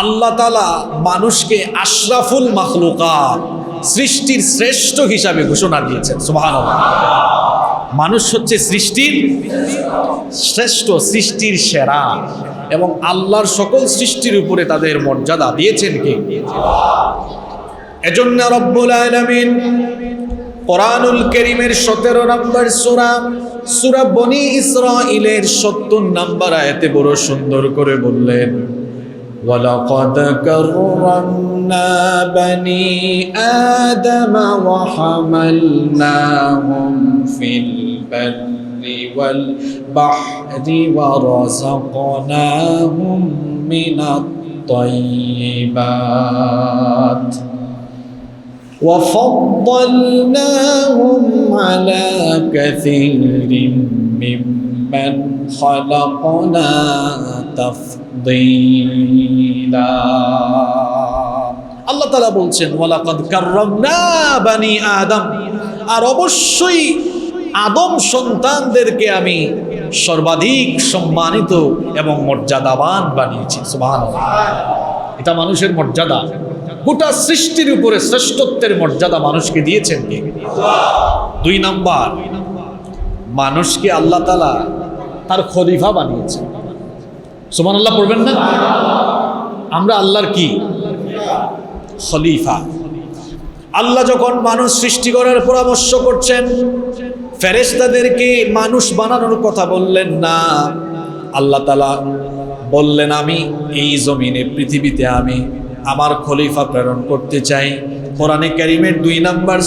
আল্লাহ তাআলা মানুষকে আশরাফুল মাখলুকাত, সৃষ্টির শ্রেষ্ঠ হিসাবে ঘোষণা দিয়েছেন। সুবহানাল্লাহ। মানুষ হচ্ছে সৃষ্টির শ্রেষ্ঠ, সৃষ্টির সেরা, এবং আল্লাহর সকল সৃষ্টির উপরে তাদের মর্যাদা দিয়েছেন কে? এজন্য রব্বুল আলামিন কোরআনুল কারীমের 17 নম্বর সূরা বনী ইসরাঈলের 70 নম্বর আয়াতে বড় সুন্দর করে বললেন, ওয়ালাকাদ কাররামনা বনী আদম ওয়া হামালনাহুম ফিল বাররি ওয়াল বাহরি ওয়া রাযাকনাহুম মিনাত তাইয়্যিবাত وفضلناهم على كثير ممن خلقنا تفضيلا। আল্লাহ তাআলা বলছেন ওয়ালাকাদ কাররামনা বনী আদম, আর অবশ্যই আদম সন্তানদেরকে আমি সর্বাধিক সম্মানিত এবং মর্যাদাবান বানিয়েছি। সুবহানাল্লাহ। এটা মানুষের মর্যাদা। গোটা সৃষ্টির উপরে শ্রেষ্ঠত্বের মর্যাদা মানুষকে দিয়েছেন কে? দুই নাম্বার, মানুষকে আল্লাহ তাআলা তার খলিফা বানিয়েছেন। সুবহানাল্লাহ পড়বেন না? আমরা আল্লাহর কি? খলিফা। আল্লাহ যখন মানুষ সৃষ্টি করার পরামর্শ করছেন, ফেরেশতাদেরকে মানুষ বানানোর কথা বললেন না। আল্লাহ তাআলা বললেন, আমি এই জমিনে, পৃথিবীতে আমি আমার খলিফা প্রেরণ করতে চাই। কোরআনে কারীমের 2 নম্বর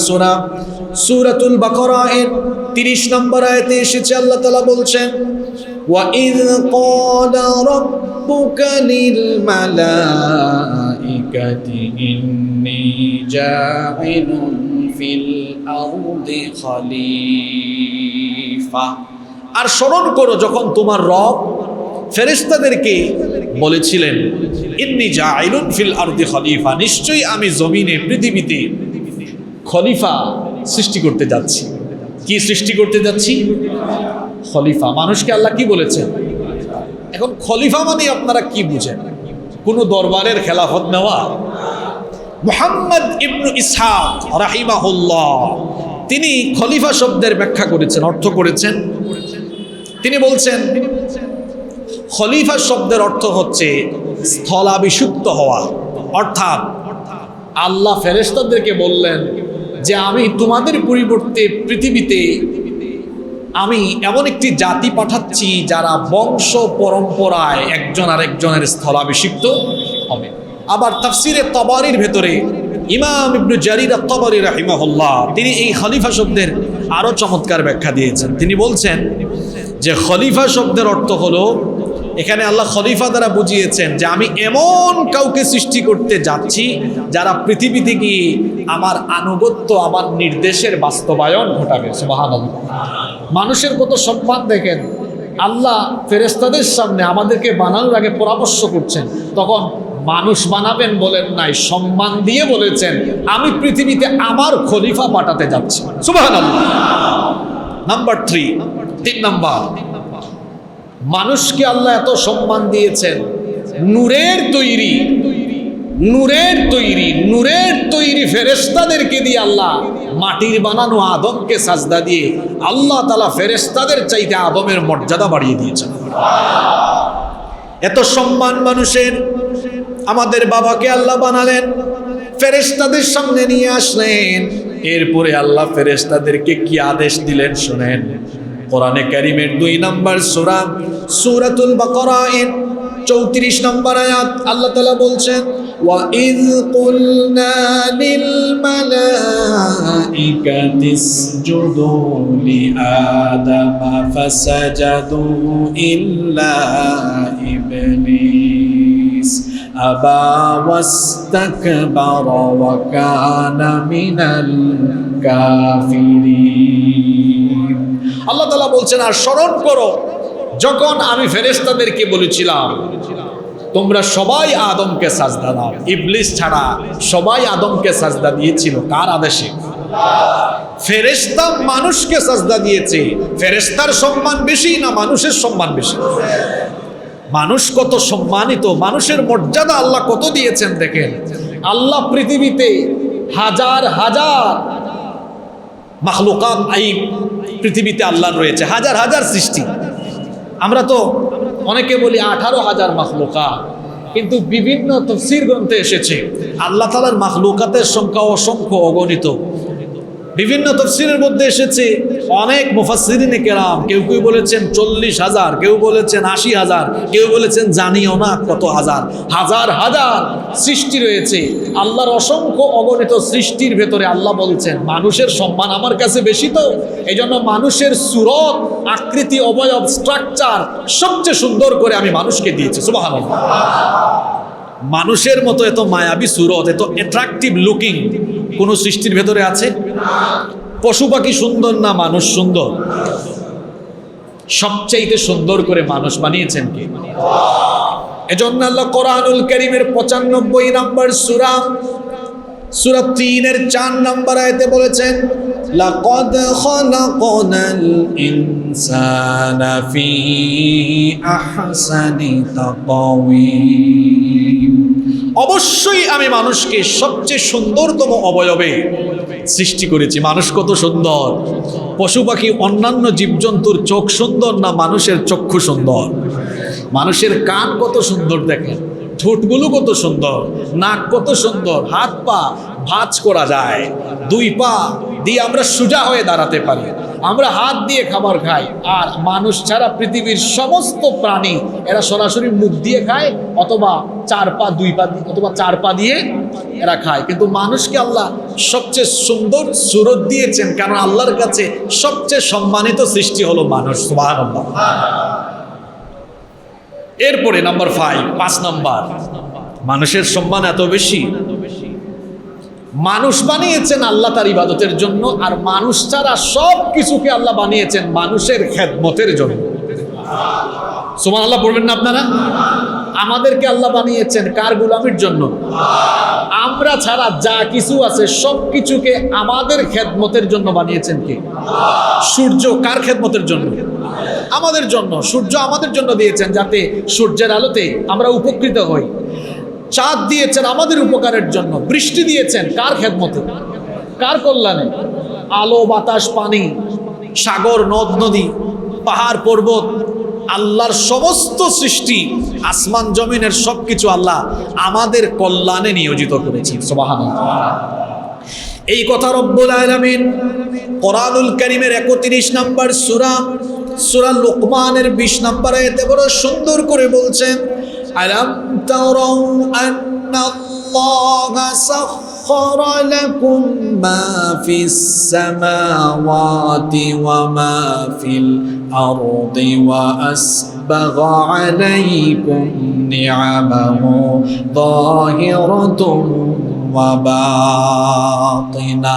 সূরাতুল বাকারা এর 30 নম্বর আয়াতে এসেছে, আল্লাহ তাআলা বলছেন, ওয়া ইয ক্বালা রাব্বুকা লিল মালাইকাতি ইন্নী জাইলুন ফিল আরদি খলিফা। আর স্মরণ করো যখন তোমার রব ফেরেশতাদেরকে বলেছিলেন, ইন্নী জাইলুন ফিল আরদি খলিফা, নিশ্চয়ই আমি জমিনে, পৃথিবীতে খলিফা সৃষ্টি করতে যাচ্ছি। কি সৃষ্টি করতে যাচ্ছি? খলিফা। মানুষকে আল্লাহ কি বলেছেন? এখন খলিফা মানে আপনারা কি বুঝেন? কোন দরবারের খেলাফত নেওয়া? মুহাম্মদ ইবনে ইসহাক রাহিমাহুল্লাহ তিনি খলিফা শব্দের ব্যাখ্যা করেছেন, অর্থ করেছেন। তিনি বলছেন, খলিফা শব্দের অর্থ হচ্ছে স্থলাভিষিক্ত হওয়া। অর্থাৎ আল্লাহ ফেরেশতাদেরকে বললেন যে আমি তোমাদের পরিবর্তে পৃথিবীতে আমি এমন একটি জাতি পাঠাচ্ছি যারা বংশ পরম্পরায় একজন আরেকজনের স্থলাভিষিক্ত হবে। আবার তাফসিরে তাবারির ভেতরে ইমাম ইবনে জারির আত-তাবারি রাহিমাহুল্লাহ তিনি এই খলিফা শব্দের আরো চমৎকার ব্যাখ্যা দিয়েছেন। তিনি বলছেন যে খলিফা শব্দের অর্থ হলো, এখানে আল্লাহ খলিফা দ্বারা বুঝিয়েছেন যে আমি এমন কাউকে সৃষ্টি করতে যাচ্ছি যারা পৃথিবীতে গিয়ে আমার আনুগত্য, আমার নির্দেশের বাস্তবায়ন ঘটাবে। সুবহানাল্লাহ। মানুষের কত সম্মান দেখেন। আল্লাহ ফেরেশতাদের সামনে আমাদেরকে বানানোর আগে পরামর্শ করছেন, তখন মানুষ বানাবেন বলেন নাই, সম্মান দিয়ে বলেছেন আমি পৃথিবীতে আমার খলিফা পাঠাতে যাচ্ছি। সুবহানাল্লাহ। নাম্বার 3 নাম্বার, মানুষকে আল্লাহ এত সম্মান দিয়েছেন, নূরের তৈরি ফেরেশতাদেরকে দিয়ে আল্লাহ মাটির বানানো আদমকে সাজদা দিয়ে আল্লাহ তাআলা ফেরেশতাদের চাইতে আদমের মর্যাদা বাড়িয়ে দিয়েছেন। এত সম্মান মানুষের। আমাদের বাবাকে আল্লাহ বানালেন, ফেরেশতাদের সামনে নিয়ে আসলেন, এরপরে আল্লাহ ফেরেশতাদেরকে কি আদেশ দিলেন শুনেন। কোরআনে কারীমের 2 নম্বর সূরাতুল বাকারা এর 34 নম্বর আয়াত আল্লাহ তাআলা বলছেন, ওয়া ইয কুলনা লিল মালাইকাতি ইসজুদু লি আদামা ফাসাজাদু ইল্লা ইবলিস আবা ওয়াস্তাকবারা ওয়া কানা মিনাল কাফিরিন। আল্লাহ তাআলা বলছেন, আর স্মরণ করো যখন আমি ফেরেশতাদেরকে বলেছিলাম তোমরা সবাই আদমকে সাজদা দাও, ইবলিস ছাড়া সবাই আদমকে সাজদা দিয়েছিল। কার আদেশে? ফেরেশতা মানুষকে সাজদা দিয়েছে। ফেরেশতার সম্মান বেশি না মানুষের সম্মান বেশি? মানুষ কত সম্মানিত, মানুষের মর্যাদা আল্লাহ কত দিয়েছেন দেখেন। আল্লাহ পৃথিবীতে হাজার হাজার মাখলুকাত এই পৃথিবীতে আল্লাহ রয়েছে, হাজার হাজার সৃষ্টি। আমরা তো অনেকে বলি 18,000 মাখলুকাত, কিন্তু বিভিন্ন তাফসীর গ্রন্থে এসেছে আল্লাহ তাআলার মাখলুকাতের সংখ্যা অসংখ্য, অগণিত। বিভিন্ন তাফসীরের মধ্যে এসেছে অনেক মুফাসসিরিনে কেরাম, কেউ কেউ বলেছেন 40,000, কেউ বলেছেন 80,000, কেউ বলেছেন জানিও না কত হাজার। হাজার হাজার সৃষ্টি রয়েছে আল্লাহর, অসংখ্য অগণিত সৃষ্টির ভেতরে আল্লাহ বলছেন মানুষের সম্মান আমার কাছে বেশি, তো এই জন্য মানুষের সুরত, আকৃতি, অবয়ব, স্ট্রাকচার সবচেয়ে সুন্দর করে আমি মানুষকে দিয়েছি। সুবহানাল্লাহ। মানুষের মতো এত মায়াবী সুরত, এত অ্যাট্রাকটিভ লুকিং কোন সৃষ্টির ভেতরে আছে? পশু পাখি সুন্দর না মানুষ সুন্দর? সবচাইতে সুন্দর করে মানুষ বানিয়েছেন কে? এজন্য আল্লাহ কোরআনুল কারীমের 95 নম্বর সূরা 3-এর 4 নম্বর আয়াতে বলেছেন, লাকাদ খালাকনাল ইনসানা ফি আহসানি তাকওয়িম। অবশ্যই আমি মানুষকে সবচেয়ে সুন্দরতম অবয়বে সৃষ্টি করেছি। মানুষ কত সুন্দর! পশু পাখি অন্যান্য জীবজন্তুর চোখ সুন্দর না মানুষের চক্ষু সুন্দর? মানুষের কান কত সুন্দর দেখেন, ঠোঁটগুলো কত সুন্দর, নাক কত সুন্দর, হাত পা ভাঁজ করা যায়, 2 পা দিয়ে আমরা সোজা হয়ে দাঁড়াতে পারি, আমরা হাত দিয়ে খাবার খাই। আর মানুষ ছাড়া পৃথিবীর সমস্ত প্রাণী এরা সরাসরি মুখ দিয়ে খায়, অথবা 4 পা 2 পা অথবা 4 পা দিয়ে এরা খায়। কিন্তু মানুষকে আল্লাহ সবচেয়ে সুন্দর সুরত দিয়েছেন, কারণ আল্লাহর কাছে সবচেয়ে সম্মানিত সৃষ্টি হলো মানুষ। সুবহানাল্লাহ। এরপরে নাম্বার 5 নম্বর, মানুষের সম্মান এত বেশি, মানুষ বানিয়েছেন আল্লাহ তার ইবাদতের জন্য, আর মানুষ ছাড়া সব কিছুকে আল্লাহ বানিয়েছেন মানুষের খেদমতের জন্য। সুবহানাল্লাহ পড়বেন না আপনারা? আমাদেরকে আল্লাহ বানিয়েছেন কার গোলামির জন্য? আমরা ছাড়া যা কিছু আছে সব কিছুকে আমাদের খেদমতের জন্য বানিয়েছেন কে? সূর্য কার খেদমতের জন্য? আমাদের জন্য। সূর্য আমাদের জন্য দিয়েছেন যাতে সূর্যের আলোতে আমরা উপকৃত হই। চাঁদ দিয়েছেন আমাদের উপকারের জন্য। বৃষ্টি দিয়েছেন কার খেদমতে? কার কল্যাণে? আলো, বাতাস, পানি, সাগর, নদ নদী, পাহাড়, পর্বত, আল্লাহর সমস্ত সৃষ্টি, আসমান জমিনের সবকিছু আল্লাহ আমাদের কল্যাণে নিয়োজিত করেছেন। সুবহানাল্লাহ। এই কথা রব্বুল আলামিন কোরআনুল কারীমের 31 নম্বর সূরা লুকমানের 20 নম্বর আয়াতে বড় সুন্দর করে বলছেন, আলাম তারাউ আন্নাল্লাহা সাখখারা লাকুম মা ফিস সামাওয়াতি ওয়া মা ফিল আরদি ওয়া আসবাগা আলাইকুম নি'আমাহু যাহিরাতুন ওয়া বাতিনা।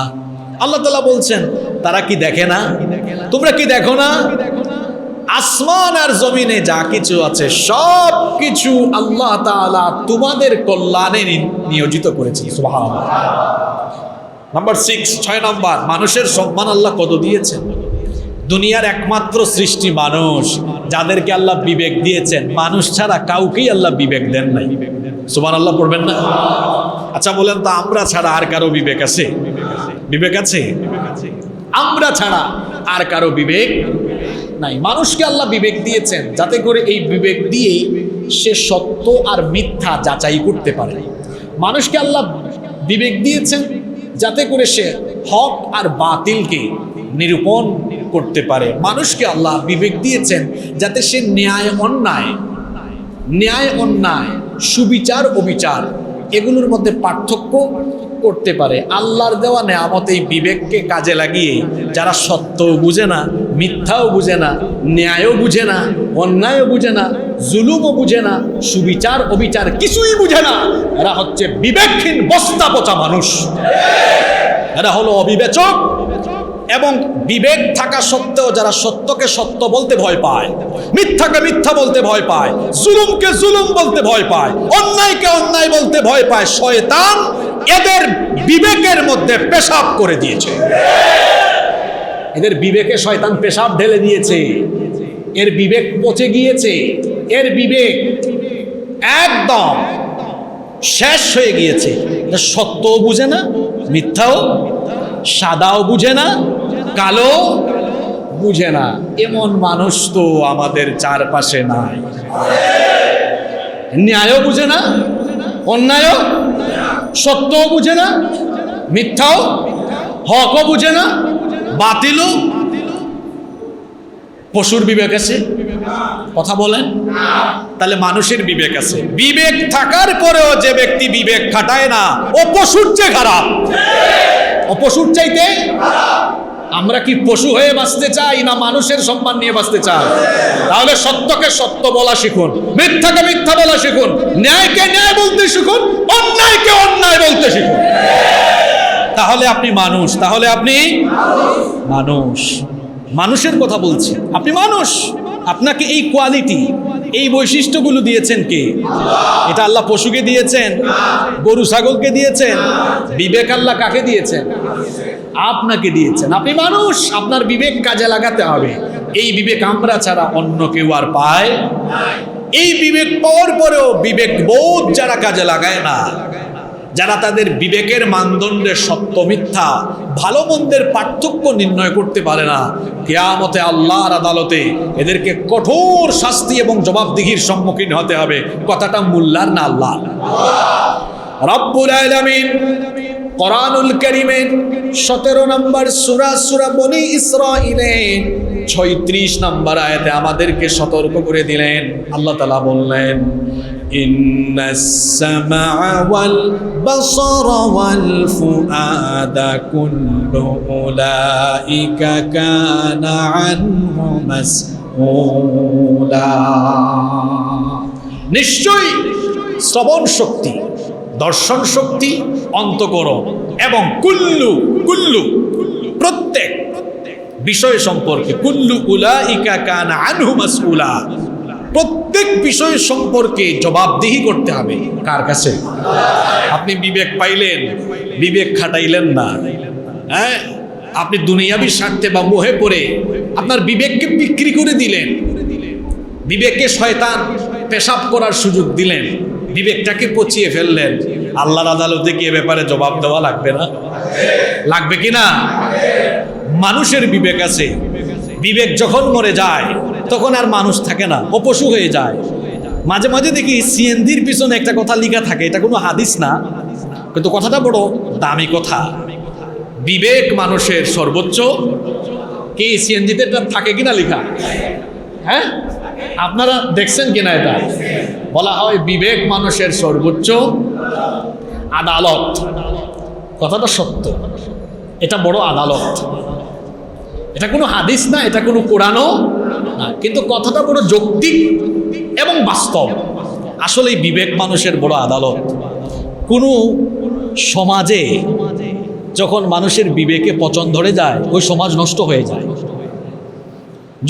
আল্লাহ তাআলা বলছেন, তারা কি দেখে না? তোমরা কি দেখো না? আসমান আর জমিনে যা কিছু আছে সব কিছু আল্লাহ তাআলা তোমাদের কল্যাণে নিয়োজিত করেছেন। সুবহানাল্লাহ। নাম্বার 6 নম্বর, মানুষের সম্মান আল্লাহ কত দিয়েছেন। দুনিয়ার একমাত্র সৃষ্টি মানুষ, যাদেরকে আল্লাহ বিবেক দিয়েছেন। মানুষ ছাড়া কাউকেই আল্লাহ বিবেক দেন নাই। সুবহানাল্লাহ পড়বেন না? আচ্ছা বলেন তো, আমরা ছাড়া আর কারো বিবেক আছে? বিবেক আছে? আমরা ছাড়া আর কারো বিবেক নাই। মানুষকে আল্লাহ বিবেক দিয়েছেন যাতে করে এই বিবেক দিয়ে সে সত্য আর মিথ্যা যাচাই করতে পারে। মানুষকে আল্লাহ বিবেক দিয়েছেন যাতে করে সে হক আর বাতিলকে নিরূপণ করতে পারে। মানুষকে আল্লাহ বিবেক দিয়েছেন যাতে সে ন্যায় অন্যায়, সুবিচার অবিচার এগুলোর মধ্যে পার্থক্য করতে পারে। আল্লাহর দেওয়া নেয়ামত এই বিবেককে কাজে লাগিয়ে যারা সত্যও বুঝে না, মিথ্যাও বুঝে না, ন্যায়ও বুঝে না, অন্যায়ও বুঝে না, জুলুমও বুঝে না, সুবিচার অবিচার কিছুই বুঝে না, এরা হচ্ছে বিবেকহীন বস্তা পচা মানুষ। এরা হলো অবিবেচক এবং বিবেক থাকা সত্ত্বেও যারা সত্যকে সত্য বলতে ভয় পায়, মিথ্যাকে মিথ্যা বলতে ভয় পায়, জুলুমকে জুলুম বলতে ভয় পায়, অন্যায়কে অন্যায় বলতে ভয় পায়, শয়তান এদের বিবেকের মধ্যে পেশাব করে দিয়েছে। এদের বিবেকে শয়তান পেশাব ঢেলে দিয়েছে। এর বিবেক পচে গিয়েছে, এর বিবেক একদম শেষ হয়ে গিয়েছে। সত্যও বুঝে না, মিথ্যাও, সাদাও বুঝে না, কালো বুঝে না। এমন মানুষ তো আমাদের চারপাশে নাই। ন্যায়ও বুঝে না, অন্যায়ও, সত্যও বুঝে না, মিথ্যাও, হকও বুঝে না, বাতিলও। পশুর বিবেক আছে? কথা বলেন। তাহলে মানুষের বিবেক আছে। বিবেক থাকার পরেও যে ব্যক্তি বিবেক খাটায় না, ও পশুর চেয়ে খারাপ। ও পশুর চাইতে। আমরা কি পশু হয়ে বাঁচতে চাই না মানুষের সম্মান নিয়ে বাঁচতে চাই? তাহলে সত্যকে সত্য বলা শিখুন, মিথ্যাকে মিথ্যা বলা শিখুন, ন্যায়কে ন্যায় বলতে শিখুন, অন্যায়কে অন্যায় বলতে শিখুন। তাহলে আপনি মানুষ, তাহলে আপনি মানুষ। মানুষের কথা বলছি, আপনি মানুষ। আপনাকে এই কোয়ালিটি, এই বৈশিষ্ট্যগুলো দিয়েছেন কে? এটা আল্লাহ পশুকে দিয়েছেন, গরু ছাগলকে দিয়েছেন। বিবেক আল্লাহ কাকে দিয়েছেন? আপনাকে দিয়েছেন। আপনি মানুষ, আপনার বিবেক কাজে লাগাতে হবে। এই বিবেক আমরা ছাড়া অন্য কেউ আর পায়। এই বিবেক পাওয়ার পরেও বিবেক বোধ যারা কাজে লাগায় না, যারা তাদের বিবেকের মানদণ্ডে সত্য মিথ্যা, ভালো মন্দের পার্থক্য নির্ণয় করতে পারে না, কিয়ামতে আল্লাহর আদালতে এদেরকে কঠোর শাস্তি এবং জবাবদিহির সম্মুখীন হতে হবে। কথাটা মোল্লার না আল্লাহ? রব্বুল আলামিন কোরআনুল কারীমের 17 নম্বর সূরা, সূরা বনী ইসরাঈলের 36 নম্বর আয়াতে আমাদেরকে সতর্ক করে দিলেন। আল্লাহ তাআলা বললেন, ইন্নাস সামআ ওয়াল বাসারা ওয়াল ফুআদা কুল্লু উলাইকা কানা আনহু মাসউলা। নিশ্চয়ই শ্রবণ শক্তি, দর্শন শক্তি, অন্তঃকরণ এবং কুল্লু প্রত্যেক বিষয় সম্পর্কে, কুল্লু উলাইকা কানা আনহু মাসউলা, প্রত্যেক বিষয় সম্পর্কে জবাবদিহি করতে হবে। কার কাছে? আপনি বিবেক পাইলেন, বিবেক খাটাইলেন না, হ্যাঁ, আপনি দুনিয়াবি স্বার্থে বা মোহে পড়ে আপনার বিবেককে বিক্রি করে দিলেন, বিবেককে শয়তান পেশাব করার সুযোগ দিলেন, বিবেকটাকে পচিয়ে ফেললেন। আল্লাহর আদালতে কি এ ব্যাপারে জবাব দেওয়া লাগবে না? লাগবে কি না? মানুষের বিবেক আছে। বিবেক যখন মরে যায় তখন আর মানুষ থাকে না, ও পশু হয়ে যায়। মাঝে মাঝে দেখি সিএনজির পিছনে একটা কথা লেখা থাকে, এটা কোনো হাদিস না, কিন্তু কথাটা বড় দামি কথা। বিবেক মানুষের সর্বোচ্চ। কি সিএনজিতে এটা থাকে কিনা লেখা? হ্যাঁ, আপনারা দেখছেন কিনা? এটা বলা হয় বিবেক মানুষের সর্বোচ্চ আদালত। কথাটা সত্য, এটা বড় আদালত। এটা কোনো হাদিস না, এটা কোনো কোরআনও না, কিন্তু কথাটা বড় যৌক্তিক এবং বাস্তব। আসলে বিবেক মানুষের বড় আদালত। কোনো সমাজে যখন মানুষের বিবেকে পচন ধরে যায়, ওই সমাজ নষ্ট হয়ে যায়।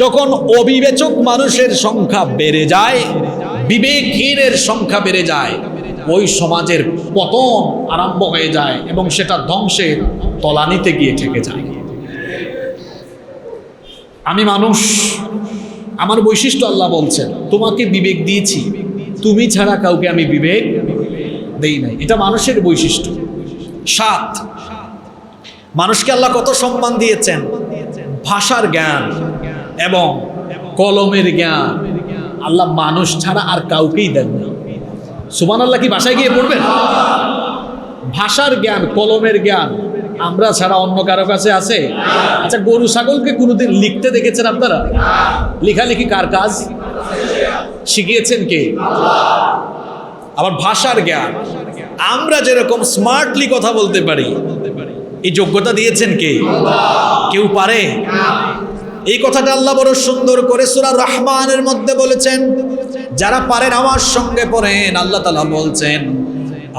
যখন অবিবেচক মানুষের সংখ্যা বেড়ে যায়, বিবেকহীনের সংখ্যা বেড়ে যায়, ওই সমাজের পতন আরম্ভ হয়ে যায় এবং সেটা ধ্বংসের তলানিতে গিয়ে ঠেকে যায়। আমি মানুষ, আমার বৈশিষ্ট্য আল্লাহ বলছেন, তোমাকে বিবেক দিয়েছি, তুমি ছাড়া কাউকে আমি বিবেক দেই নাই। এটা মানুষের বৈশিষ্ট্য। 7, মানুষকে আল্লাহ কত সম্মান দিয়েছেন। ভাষার জ্ঞান এবং কলমের জ্ঞান আল্লাহ মানুষ ছাড়া আর কাউকেই দেন না। সুবহানাল্লাহ, কি ভাষায় গিয়ে পড়বেন? ভাষার জ্ঞান, কলমের জ্ঞান আমরা ছাড়া অন্য কারো কাছে আছে? আচ্ছা, গরু ছাগলকে কোনোদিন লিখতে দেখেছেন আপনারা? লেখালেখি কার কাজ? শিখিয়েছেন কে? আবার ভাষার জ্ঞান, আমরা যেরকম স্মার্টলি কথা বলতে পারি, এই যোগ্যতা দিয়েছেন কে? কেউ পারে? এই কথাটা আল্লাহ বড় সুন্দর করে সূরা রহমানের মধ্যে বলেছেন। যারা পারেন আমার সঙ্গে পড়েন। আল্লাহ তাআলা বলছেন,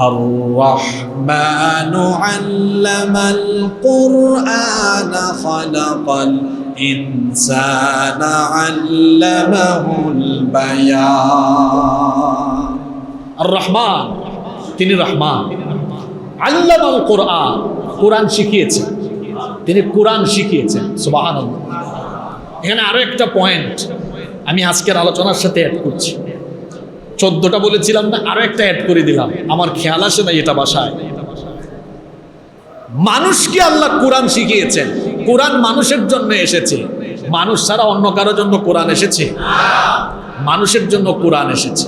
আর-রাহমানু আল্লামাল কুরআনা খালাকাল ইনসানা আল্লামাহুল বায়ান। আর-রহমান, তিনি রহমান। আল্লামাল কুরআন, কোরআন শিখিয়েছেন, তিনি কোরআন শিখিয়েছেন। সুবহানাল্লাহ। এখানে আরো একটা পয়েন্ট আমি আজকের আলোচনার সাথে অ্যাড করছি। 14টা বলেছিলাম না, আরো একটা অ্যাড করে দিলাম, আমার খেয়াল আসে না এটা বাসায়। মানুষকে আল্লাহ কোরআন শিখিয়েছেন, কোরআন মানুষের জন্য এসেছে। মানুষ ছাড়া অন্য কারোর জন্য কোরআন এসেছে? মানুষের জন্য কোরআন এসেছে।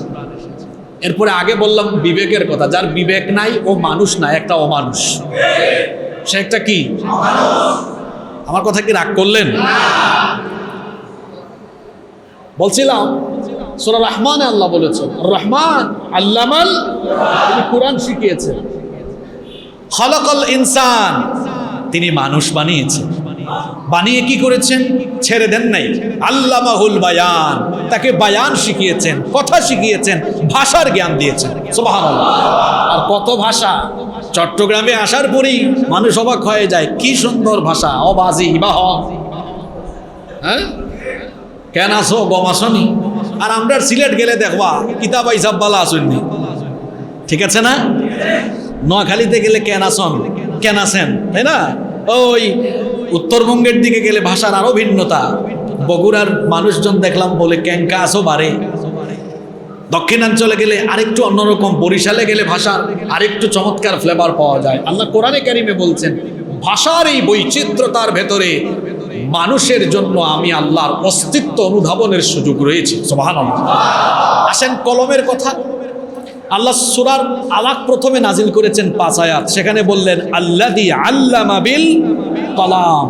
এরপরে আগে বললাম বিবেকের কথা, যার বিবেক নাই ও মানুষ না, একটা অমানুষ। সে একটা কি? আমার কথা কি রাগ করলেন? বলছিলাম সূরা রহমানে আল্লাহ বলেছেন, রহমান আল্লামাল, তিনি কোরআন শিখিয়েছেন। খলাকাল ইনসান, তিনি মানুষ বানিয়েছেন। বানিয়ে কি করেছেন? ছেড়ে দেন নাই। আল্লামাহুল বায়ান, তাকে বায়ান শিখিয়েছেন, কথা শিখিয়েছেন, ভাষার জ্ঞান দিয়েছেন। সুবহানাল্লাহ। আর কত ভাষা! চট্টগ্রামে আসার পরই মানুষ অবাক হয়ে যায়, কি সুন্দর ভাষা, অবাজি বাহ, হ্যাঁ কেন আসো গম আসনি। আর আমরা সিলেট গেলে দেখবা কিতাব হিসাব বালা আসেননি, ঠিক আছে না? নোয়াখালীতে গেলে কেন আসন, কেন আসেন, তাই না? ওই উত্তরবঙ্গের দিকে গেলে ভাষার আরো ভিন্নতা। বগুড়ার মানুষজন দেখলাম বলে ক্যাঙ্কা আসো বারে। দক্ষিণাঞ্চলে গেলে আরেকটু অন্যরকম, বরিশালে গেলে ভাষার আরেকটু চমৎকার ফ্লেভার পাওয়া যায়। আল্লাহ কোরআনে কারিমে বলছেন, ভাষার এই বৈচিত্র্যতার ভেতরে মানুষের জন্য আমি আল্লাহর অস্তিত্ব অনুধাবনের সুযোগ রয়েছে। সুবহানাল্লাহ। আসেন কলমের কথা। আল্লাহ সূরার আলাক প্রথমে নাজিল করেছেন 5 আয়াত, সেখানে বললেন আল্লাযী আল্লামা বিল কলাম,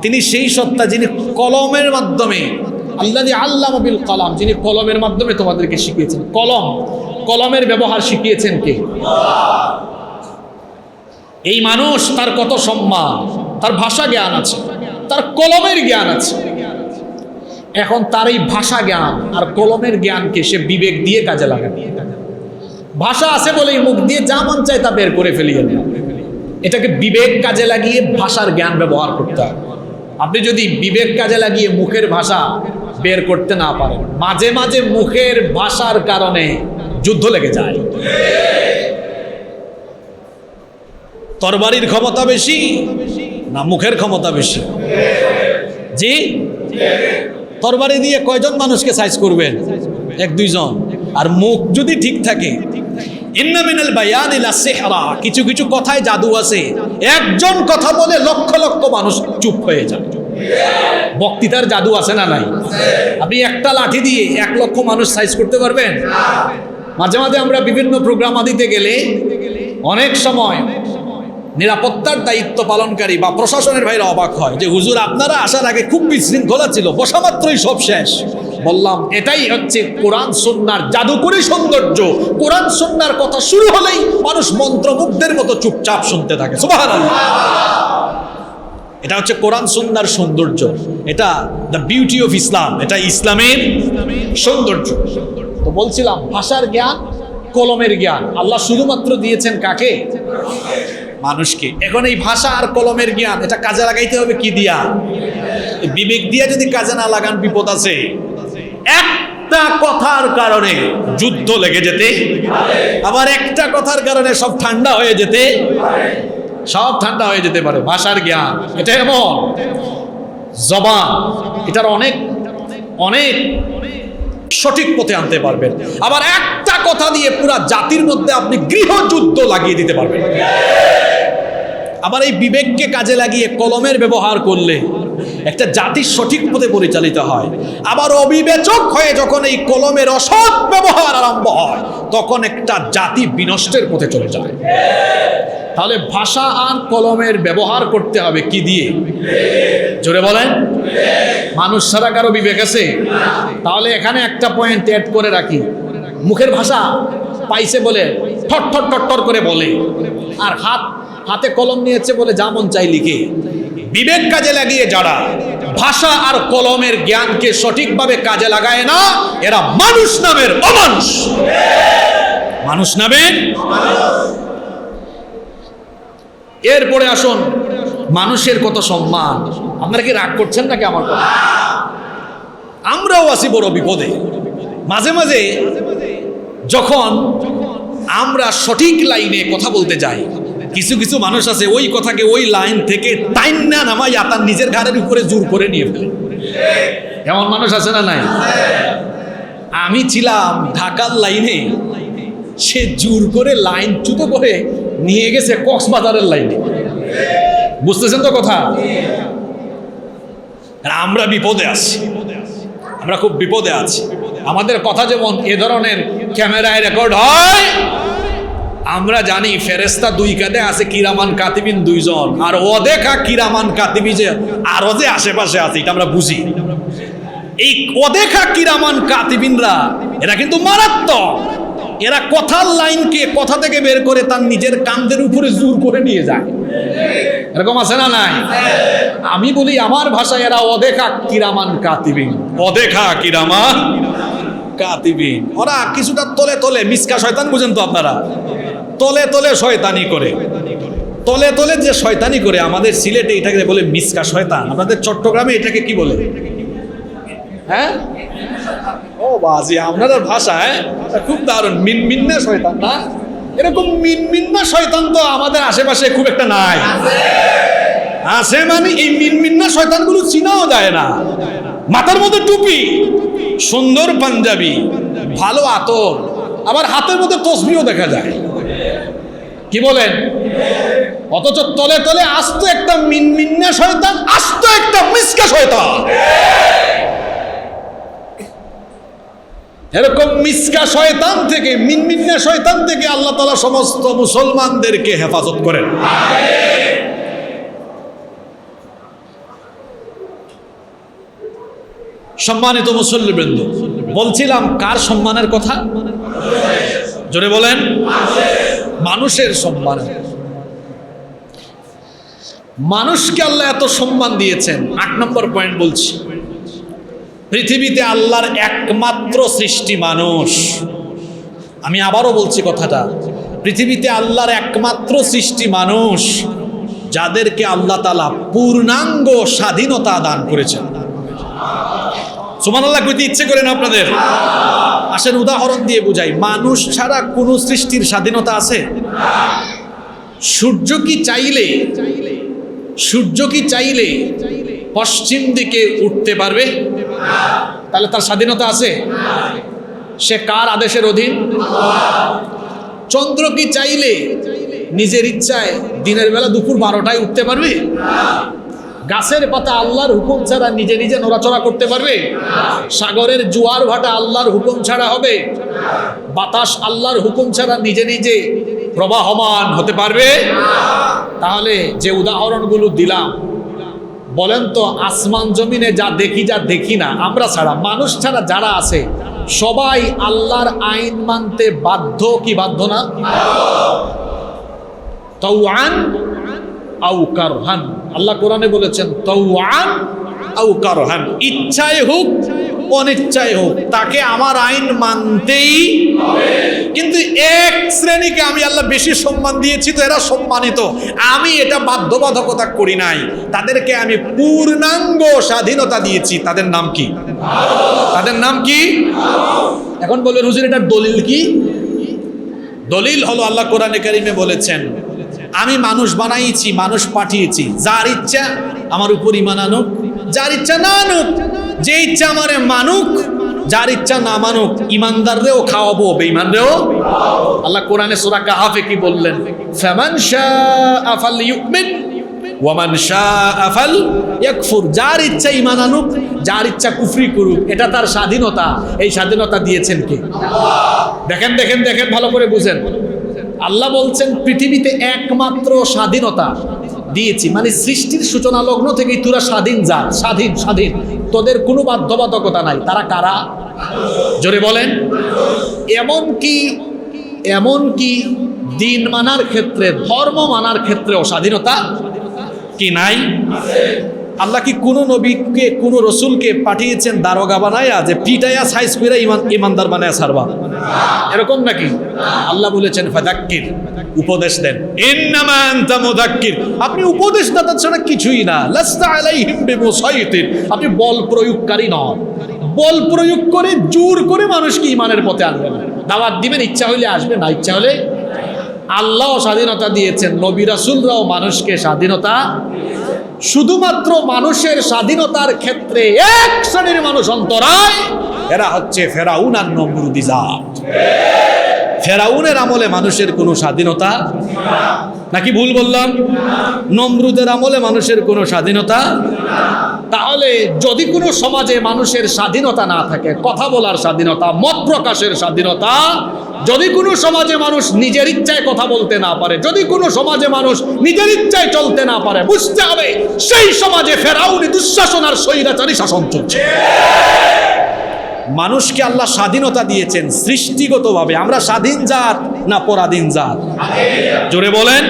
তিনি সেই সত্তা যিনি কলমের মাধ্যমে, আল্লাযী আল্লামা বিল কলাম, যিনি কলমের মাধ্যমে তোমাদেরকে শিখিয়েছেন। কলমের ব্যবহার শিখিয়েছেন কে? এই মানুষ, তার কত সম্মান, তার ভাষা জ্ঞান আছে, তার কলমের জ্ঞান আছে। এখন তার এই ভাষা জ্ঞান আর কলমের জ্ঞানকে সে বিবেক দিয়ে কাজে লাগাবে। ভাষা আছে বলেই মুখ দিয়ে যা মন চায় তা বের করে ফেলিয়েন। এটাকে বিবেক কাজে লাগিয়ে ভাষার জ্ঞান ব্যবহার করতে হবে। আপনি যদি বিবেক কাজে লাগিয়ে মুখের ভাষা বের করতে না পারেন, মাঝে মাঝে মুখের ভাষার কারণে যুদ্ধ লেগে যায়। তরবারির ক্ষমতা বেশি না মুখের ক্ষমতা বেশি? জি, তরবারি দিয়ে কয়জন মানুষকে সাইজ করবেন? 1-2 জন। আর মুখ যদি ঠিক থাকে, ইন্না মিনাল বায়ানি লাসিহরা, কিছু কিছু কথায় জাদু আছে। একজন কথা বলে লক্ষ লক্ষ মানুষ চুপ হয়ে যায়। বক্তৃতার জাদু আছে না নাই? আপনি একটা লাঠি দিয়ে 1 লক্ষ মানুষ সাইজ করতে পারবেন? মাঝে মাঝে আমরা বিভিন্ন প্রোগ্রাম আদিতে গেলে অনেক সময় নিরাপত্তার দায়িত্ব পালনকারী বা প্রশাসনের ভাইরা অবাক হয় যে হুজুর আপনারা আসার আগে খুব বিশৃঙ্খলা ছিল, বসা মাত্রই সব শেষ। বললাম এটাই হচ্ছে কোরআন সুন্নাহর জাদুকরী সৌন্দর্য। কোরআন সুন্নাহর কথা শুরু হলেই মানুষ মন্ত্রমুগ্ধের মতো চুপচাপ শুনতে থাকে। সুবহানাল্লাহ। এটা হচ্ছে কোরআন সুন্নাহর সৌন্দর্য, এটা দ্য বিউটি অফ ইসলাম, এটা ইসলামের সৌন্দর্য। তো বলছিলাম ভাষার জ্ঞান, কলমের জ্ঞান আল্লাহ শুধুমাত্র দিয়েছেন কাকে? মানুষকে। এখন এই ভাষা আর কলমের জ্ঞান এটা কাজে লাগাইতে হবে কি দিয়া? বিবেক দিয়া যদি কাজে না লাগান বিপদ আছে। একটা কথার কারণে যুদ্ধ লেগে যেতে, আবার একটা কথার কারণে সব ঠান্ডা হয়ে যেতে, সব ঠান্ডা হয়ে যেতে পারে। ভাষার জ্ঞান এটা এমন জবান, এটার অনেক অনেক সঠিক পথে আনতে পারবেন। আবার একটা কথা দিয়ে পুরা জাতির মধ্যে আপনি গৃহযুদ্ধ লাগিয়ে দিতে পারবেন। আবার এই বিবেককে কাজে লাগিয়ে কলমের ব্যবহার করলে একটা জাতির সঠিক পথে পরিচালিত হয়। আবার অবিবেচক হয়ে যখন এই কলমের অসৎ ব্যবহার আরম্ভ হয়, তখন একটা জাতি বিনষ্টের পথে চলে যায়। তাহলে ভাষা আর কলমের ব্যবহার করতে হবে কি দিয়ে? জোরে বলেন। মানুষ ছাড়া কারো বিবেক আছে? তাহলে এখানে একটা পয়েন্ট অ্যাড করে রাখি। মুখের ভাষা পাইছে বলে ঠট ঠট ঠট ঠট করে বলে, আর হাতে কলম নিয়েছে বলে যা মন চাই লিখে। বিবেক কাজে লাগিয়ে যারা ভাষা আর কলমের জ্ঞানকে সঠিকভাবে কাজে লাগায় না, এরা মানুষ নামের অমানুষ। মানুষ নামের। এরপরে আসুন মানুষের কত সম্মান। আপনারা কি রাগ করছেন নাকি আমার কথা? আমরাও আছি বড় বিপদে। মাঝে মাঝে যখন আমরা সঠিক লাইনে কথা বলতে যাই, কিছু কিছু মানুষ আছে ওই কথাকে ওই লাইন থেকে টাইনা নামাইয়া তার নিজের ঘাড়ের উপরে জোর করে নিয়ে ফেলে। এমন মানুষ আছে না নাই? আমি ছিলাম ঢাকার লাইনে, সে জোর করে লাইন চুতো করে নিয়ে গেছে কক্সবাজারের লাইনে। বুঝতেছেন তো কথা? আমরা বিপদে আছি, আমরা খুব বিপদে আছি। আমাদের কথা যেমন এ ধরনের ক্যামেরায় রেকর্ড হয়, আমরা জানি ফেরেশতা দুই কাঁধে আছে, কিরামান কাতিবিন দুইজন, আর অদেখা কিরামান কাতিবি যে আরো যে আশেপাশে আছে, এটা আমরা বুঝি। এই অদেখা কিরামান কাতিবিনরা এরা কিন্তু মারাত্মক। এরা কথার লাইনকে কথা থেকে বের করে তার নিজের কান্দের উপরে জোর করে নিয়ে যায়। এরকম আছে না নাই? আমি বলি আমার ভাষায় এরা অদেখা কিরামান কাতিবিন, অদেখা কিরামান কাতিবিন। ওরা কিছুটা তলে তলে মিসকা শয়তান, বুঝেন তো আপনারা? তলে তলে শয়তানি করে, তলে তলে যে শয়তানি করে। আমাদের সিলেটে এটাকে বলে মিসকা শয়তান, আপনাদের চট্টগ্রামে এটাকে কি বলে? হ্যাঁ, ও বাজি, আপনাদের ভাষা খুব দারুণ। মিনমিন্না শয়তান না? এরকম মিনমিন্না শয়তান তো আমাদের আশেপাশে খুব একটা নাই। আছে মানে এই মিনমিন্না শয়তানগুলো চিনাও যায় না। মাথার মধ্যে টুপি, সুন্দর পাঞ্জাবি, ভালো আতর, আবার হাতের মধ্যে তসবিও দেখা যায়। কি বলেন? অথচ তলে তলে আস্ত একটা মিনমিন্না শয়তান, আস্ত একটা মিসকা শয়তান। এরকম মিসকা শয়তান থেকে, মিনমিন্না শয়তান থেকে আল্লাহ তাআলা সমস্ত মুসলমানদেরকে হেফাজত করেন। সম্মানিত মুসল্লিবৃন্দ, বলছিলাম কার সম্মানের কথা? জোরে বলেন। মানুষের সম্মান। মানুষকে আল্লাহ এত সম্মান দিয়েছেন। 8 নম্বর পয়েন্ট বলছি, পৃথিবীতে আল্লাহর একমাত্র সৃষ্টি মানুষ। আমি আবারও বলছি কথাটা, পৃথিবীতে আল্লাহর একমাত্র সৃষ্টি মানুষ, যাদেরকে আল্লাহ তাআলা পূর্ণাঙ্গ স্বাধীনতা দান করেছেন। সুবহানাল্লাহ কইতে ইচ্ছে করে না আপনাদের? আসেন উদাহরণ দিয়ে বুঝাই। মানুষ ছাড়া কোন সৃষ্টির স্বাধীনতা আছে? সূর্য কি চাইলে পশ্চিম দিকে উঠতে পারবে? তাহলে তার স্বাধীনতা আছে? সে কার আদেশের অধীন? চন্দ্র কি চাইলে নিজের ইচ্ছায় দিনের বেলা দুপুর 12টায় উঠতে পারবে? গাছের পাতা আল্লাহর হুকুম ছাড়া নিজে নিজে নড়াচড়া করতে পারবে? সাগরের জোয়ার ভাটা আল্লাহর হুকুম ছাড়া হবে? বাতাস আল্লাহর হুকুম ছাড়া নিজে নিজে প্রবাহমান হতে পারবে? তাহলে যে উদাহরণগুলো দিলাম, বলেন তো আসমান জমিনে যা দেখি না আমরা ছাড়া, মানুষ ছাড়া যারা আছে সবাই আল্লাহর আইন মানতে বাধ্য কি বাধ্য না? তাওআন আও কারহান। আল্লাহ কোরআনে বলেছেন তাওআন আও কারহান, ইচ্ছায় হোক অনিচ্ছায় হোক তাকে আমার আইন মানতেই হবে। কিন্তু এক শ্রেণীকে আমি আল্লাহ বেশি সম্মান দিয়েছি, তো এরা সম্মানিত, আমি এটা বাধ্যবাধকতা করি নাই, তাদেরকে আমি পূর্ণাঙ্গ স্বাধীনতা দিয়েছি। তাদের নাম কি? তাদের নাম কি? এখন বলে হুজুর এটার দলিল কি? দলিল হলো আল্লাহ কোরআনে কারিমে বলেছেন, আমি মানুষ বানাইছি, মানুষ পাঠিয়েছি, যার ইচ্ছা আমার উপর ঈমান আনুক, যার ইচ্ছা না আনুক, যে ইচ্ছা আমারে মানুক, যার ইচ্ছা না মানুক, ইমানদাররেও খাওয়াবো বেঈমানরেও। আল্লাহ কোরআনে সূরা কাহাফে কি বললেন? ফামান শাআ ফালইউমিন ওয়া মান শাআ ফালইয়াকফুর। যার ইচ্ছা ঈমান আনুক, যার ইচ্ছা কুফরি করুক, এটা তার স্বাধীনতা। এই স্বাধীনতা দিয়েছেন কে? দেখেন দেখেন দেখেন, ভালো করে বুঝেন। আল্লাহ বলছেন পৃথিবীতে একমাত্র স্বাধীনতা দিয়েছি, মানে সৃষ্টির সূচনা লগ্ন থেকেই তোরা স্বাধীন, জাত স্বাধীন, স্বাধীন, তোদের কোনো বাধ্যবাধকতা নাই। তারা কারা? জোরে বলেন। এমনকি দিন মানার ক্ষেত্রে, ধর্ম মানার ক্ষেত্রেও স্বাধীনতা কি নাই? আল্লাহ কি কোনো নবীকে, কোনো রসুলকে পাঠিয়েছেন দারোগা বানায়া যে পিটাইয়া সাইজ করে ইমানদার বানায়া ছাড়বা? এরকম নাকি? আল্লাহ বলেছেন ফাযাক্কির, উপদেশ দেন। ইন্নামা আনতা মুযাক্কির, আপনি উপদেশদাতা ছাড়া কিছুই না। লাস্তা আলাইহিম বিমুসাইতির, আপনি বল প্রয়োগকারী নন। বল প্রয়োগ করে জোর করে মানুষকে ঈমানের পথে আনবেন, দাওয়াত দিবেন, ইচ্ছা হইলে আসবে, না ইচ্ছা হলে। আল্লাহ স্বাধীনতা দিয়েছেন, নবী রাসূলরাও মানুষকে স্বাধীনতা। শুধুমাত্র মানুষের স্বাধীনতার ক্ষেত্রে এক শ্রেণীর মানুষ অন্তরায়, এরা হচ্ছে ফেরাউন আর নমরুদি জাত। ফেরাউনের আমলে মানুষের কোনো স্বাধীনতা নাকি ভুল বললাম? নমরুদের আমলে মানুষের কোনো স্বাধীনতা। তাহলে যদি কোনো সমাজে মানুষের স্বাধীনতা না থাকে, কথা বলার স্বাধীনতা, মত প্রকাশের স্বাধীনতা, যদি কোনো সমাজে মানুষ নিজের ইচ্ছায় কথা বলতে না পারে, যদি কোনো সমাজে মানুষ নিজের ইচ্ছায় চলতে না পারে, বুঝতে হবে সেই সমাজে ফেরাউনি দুঃশাসন আর স্বৈরাচারী শাসন চলছে। মানুষকে আল্লাহ স্বাধীনতা দিয়েছেন সৃষ্টিগতভাবে। আমরা স্বাধীন জাত না পরাধীন জাত? জোরে বলেন।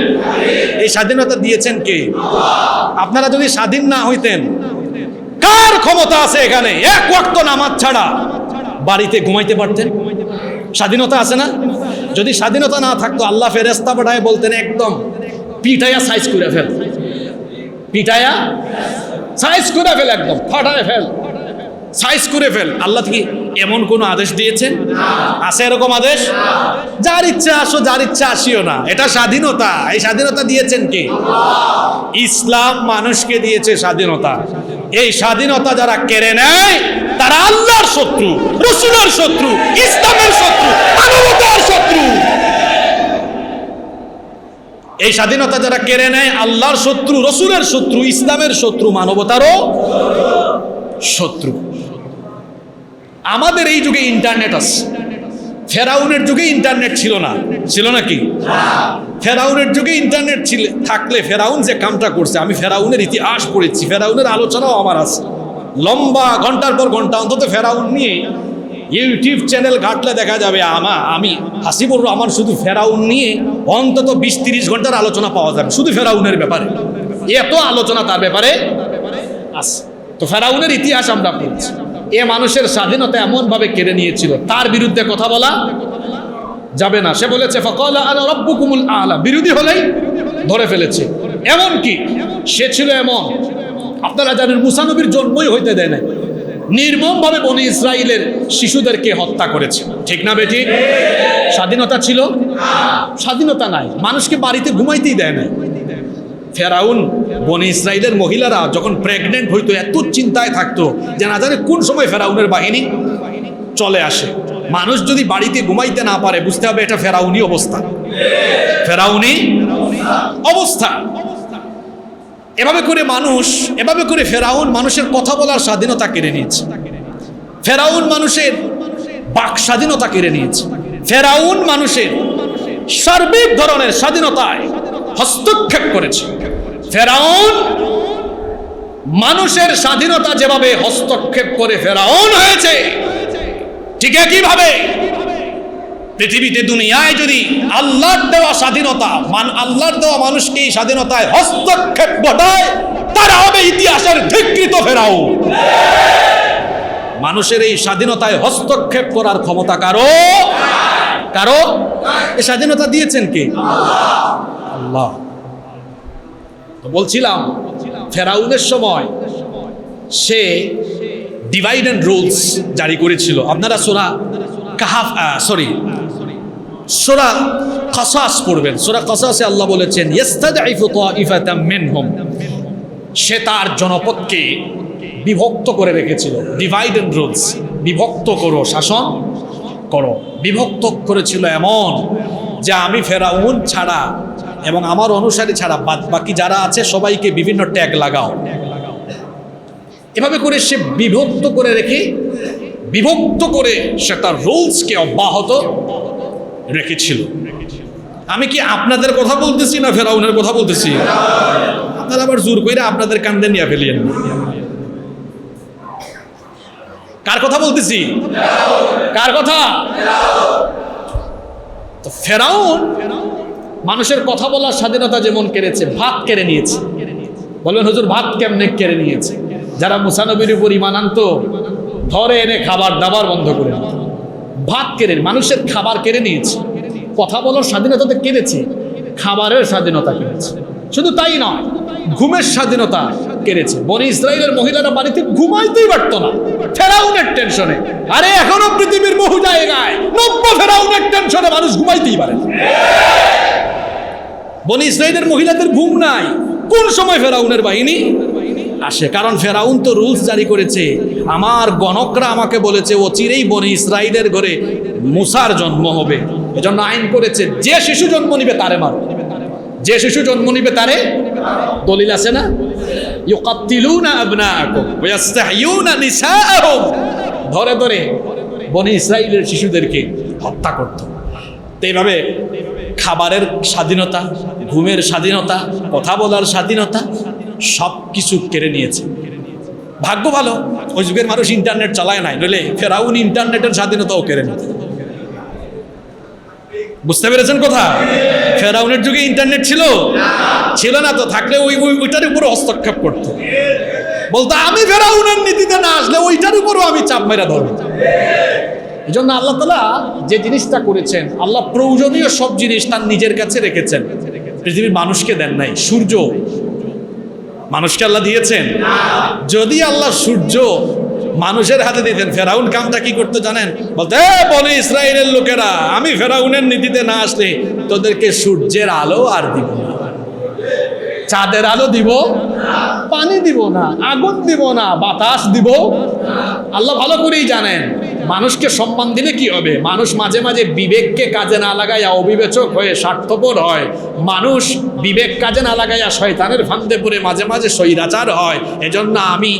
এই স্বাধীনতা দিয়েছেন কে? আপনারা যদি স্বাধীন না হইতেন, কার ক্ষমতা আছে এখানে এক ওয়াক্ত নামাজ ছাড়া বাড়িতে ঘুমাইতে পারতেন? স্বাধীনতা আছে না? যদি স্বাধীনতা না থাকতো আল্লাহ ফেরেশতা পাঠায় বলতেন একদম পিটাইয়া সাইজ করে ফেল, পিটাইয়া সাইজ করে ফেল, একদম ফাটায় ফেল, সাইজ করে ফেল। আল্লাহ কি এমন কোন আদেশ দিয়েছেন? আছে এরকম আদেশ? যার ইচ্ছা আসো, যার ইচ্ছা আসিও না, এটা স্বাধীনতা। এই স্বাধীনতা দিয়েছেন কে? ইসলাম মানুষকে দিয়েছে স্বাধীনতা। এই স্বাধীনতা যারা কেড়ে নেয় তারা আল্লাহর শত্রু, রাসূলের শত্রু, ইসলামের শত্রু, মানবতার শত্রু। এই স্বাধীনতা যারা কেড়ে নেয় আল্লাহর শত্রু, রাসূলের শত্রু, ইসলামের শত্রু, মানবতারও শত্রু। আমাদের এই যুগে ইন্টারনেট আছে, ফেরাউনের যুগে ইন্টারনেট ছিল না। ছিল নাকি? ফেরাউনের যুগে ইন্টারনেট ছিল থাকলে ফেরাউন যে কামটা করছে, আমি ফেরাউনের ইতিহাস পড়েছি, ফেরাউনের আলোচনাও আমার আছে লম্বা, ঘন্টার পর ঘন্টা। অন্তত ফেরাউন নিয়ে ইউটিউব চ্যানেল ঘাটলে দেখা যাবে আমি হাসিবুর রহমান শুধু ফেরাউন নিয়ে অন্তত 20-30 ঘন্টার আলোচনা পাওয়া যাবে শুধু ফেরাউনের ব্যাপারে। এত আলোচনা তার ব্যাপারে আছে। তো ফেরাউনের ইতিহাস আমরা পড়ছি। এ মানুষের স্বাধীনতা এমন ভাবে কেড়ে নিয়েছিল, তার বিরুদ্ধে কথা বলা যাবে না। সে বলেছে ফাকালা আনা রাব্বুকুমুল আ'লা, বিরোধী হলেই ধরে ফেলেছে। এমন কি সে ছিল এমন, আপনারা জানেন মুসা নবীর জন্মই হইতে দেয় না, নির্মম ভাবে বনি ইসরাইলের শিশুদেরকে হত্যা করেছে। ঠিক না বেটি? স্বাধীনতা ছিল? স্বাধীনতা নাই, মানুষকে বাড়িতে ঘুমাইতেই দেয় না। ফেরাউন বনি ইসরাইলের মহিলারা যখন প্রেগনেন্ট হইতো এত চিন্তায় থাকতো যে না জানে কোন সময় ফেরাউনের বাহিনী চলে আসে। মানুষ যদি বাড়িতে ঘুমাইতে না পারে বুঝতে হবে এটা ফেরাউনি অবস্থা, ফেরাউনি অবস্থা। এভাবে করে ফেরাউন মানুষের কথা বলার স্বাধীনতা কেড়ে নিয়েছে। ফেরাউন মানুষের বাক স্বাধীনতা কেড়ে নিয়েছে। ফেরাউন মানুষের সার্বিক ধরনের স্বাধীনতায় হস্তক্ষেপ করেছে। ফেরাউন মানুষের স্বাধীনতা যেভাবে হস্তক্ষেপ করে ফেরাউন হয়েছে, ঠিক একইভাবে পৃথিবীতে দুনিয়ায় যদি আল্লাহর দেওয়া স্বাধীনতা, আল্লাহর দেওয়া মানুষকে এই স্বাধীনতায় হস্তক্ষেপ ঘটায়, তারা হবে ইতিহাসের ধিক্কৃত ফেরাউন। মানুষের এই স্বাধীনতায় হস্তক্ষেপ করার ক্ষমতা কারো এই স্বাধীনতা দিয়েছেন কে? আল্লাহ। তো বলছিলাম ফেরাউনের সময় সে ডিভাইড এন্ড রুলস জারি করেছিল। আপনারা সূরা কাসাস পড়বেন। সূরা কাসাসে আল্লাহ বলেছেন ইস্তাদঈফু তাঈফাতাম মিনহুম, সে তার জনপদকে বিভক্ত করে রেখেছিল। ডিভাইড এন্ড রুলস, বিভক্ত করো, শাসন করো। বিভক্ত করেছিল এমন যে আমি ফেরাউন ছাড়া এবং আমার অনুসারী ছাড়া বাদ বাকি যারা আছে সবাইকে বিভিন্ন ট্যাগ লাগাও। এভাবে করে সে বিভক্ত করে সে তার রুলসকে অব্যাহত রেখেছিল। আমি কি আপনাদের কথা বলতেছি না ফেরাউনের কথা বলতেছি? আপনারা আবার জোর করে আপনাদের কান্দে নিয়ে ফেলিয়েন। কার কথা বলতেছি? কার কথা? তো ফেরাউন মানুষের কথা বলার স্বাধীনতা যেমন কেড়েছে, ভাত কেড়ে নিয়েছে। বলবেন হুজুর ভাত কেমনে কেড়ে নিয়েছে? যারা মুসা নবীর উপর ঈমান আনতো ধরে এনে খাবার দাবার বন্ধ করে ভাত কেড়ে, মানুষের খাবার কেড়ে নিয়েছে। কথা বলার স্বাধীনতা তো কেড়েছে, খাবারের স্বাধীনতা কেড়েছে। শুধু তাই নয়, ঘুমের স্বাধীনতা কেড়েছে। বনি ইসরাইলের মহিলারা বাড়িতে ঘুমাইতেই পারত না ফেরাউনের টেনশনে। আরে এখনো পৃথিবীর বহু জায়গায় নব্য ফেরাউনের টেনশনে মানুষ ঘুমাইতেই পারে না। বনি ইসরাইলের মহিলাদের ঘুম নাই। কোন সময় ফেরাউনের বাহিনী আসে। কারণ ফেরাউন তো রুলস জারি করেছে, আমার গণকরা আমাকে বলেছে অচিরেই বনি ইসরাইলের ঘরে মুসার জন্ম হবে, এজন্য আইন করেছে যে শিশু জন্ম নিবে তারে মারো, যে শিশু জন্ম নিবে তারে। দলিল আছে না, ইউকাত্তিলুনা আবনাআকুম ওয়া ইস্তাহইয়ুনা নিসাআহুম, ধরে ধরে বনি ইসরাইলের শিশুদেরকে হত্যা করত। তো এইভাবে খাবারের স্বাধীনতা, ঘুমের স্বাধীনতা, কথা বলার স্বাধীনতা সব কিছু কেড়ে নিয়েছে। ভাগ্য ভালো ওই যুগের মানুষ ইন্টারনেট চালায় নাই, নইলে ফেরাউন ইন্টারনেটের স্বাধীনতাও কেড়ে নিত। বুঝতে পেরেছেন কথা? ফেরাউনের যুগে ইন্টারনেট ছিল না, তো থাকলে ওইটার উপরে হস্তক্ষেপ করতো, বলতো আমি ফেরাউনের নীতিতে না আসলে ওইটার উপরও আমি চাপ মেরা ধরবো। এই জন্য আল্লাহ তাআলা যে জিনিসটা করেছেন, আল্লাহ প্রয়োজনীয় সব জিনিস তার নিজের কাছে রেখেছেন, পৃথিবীর মানুষকে দেন নাই। সূর্য মানুষকে আল্লাহ দিয়েছেন। যদি আল্লাহ সূর্য মানুষের হাতে দিতেন, ফেরাউন কামটা কি করতে জানেন? বলতে বলে ইসরায়েলের লোকেরা আমি ফেরাউনের নীতিতে না আসলে তোদেরকে সূর্যের আলো আর দিব না, চাঁদের আলো দিব, পানি দিব না, আগুন দিব না, বাতাস দিব। আল্লাহ ভালো করেই জানেন মানুষকে সম্মান দিলে কি হবে। মানুষ মাঝে মাঝে বিবেককে কাজে না লাগাইয়া অবিবেচক হয়ে স্বার্থপর হয়, মানুষ বিবেক কাজে না লাগাইয়া শয়তানের ফান্দে পড়ে মাঝে মাঝে স্বৈরাচার হয়। এজন্য আমি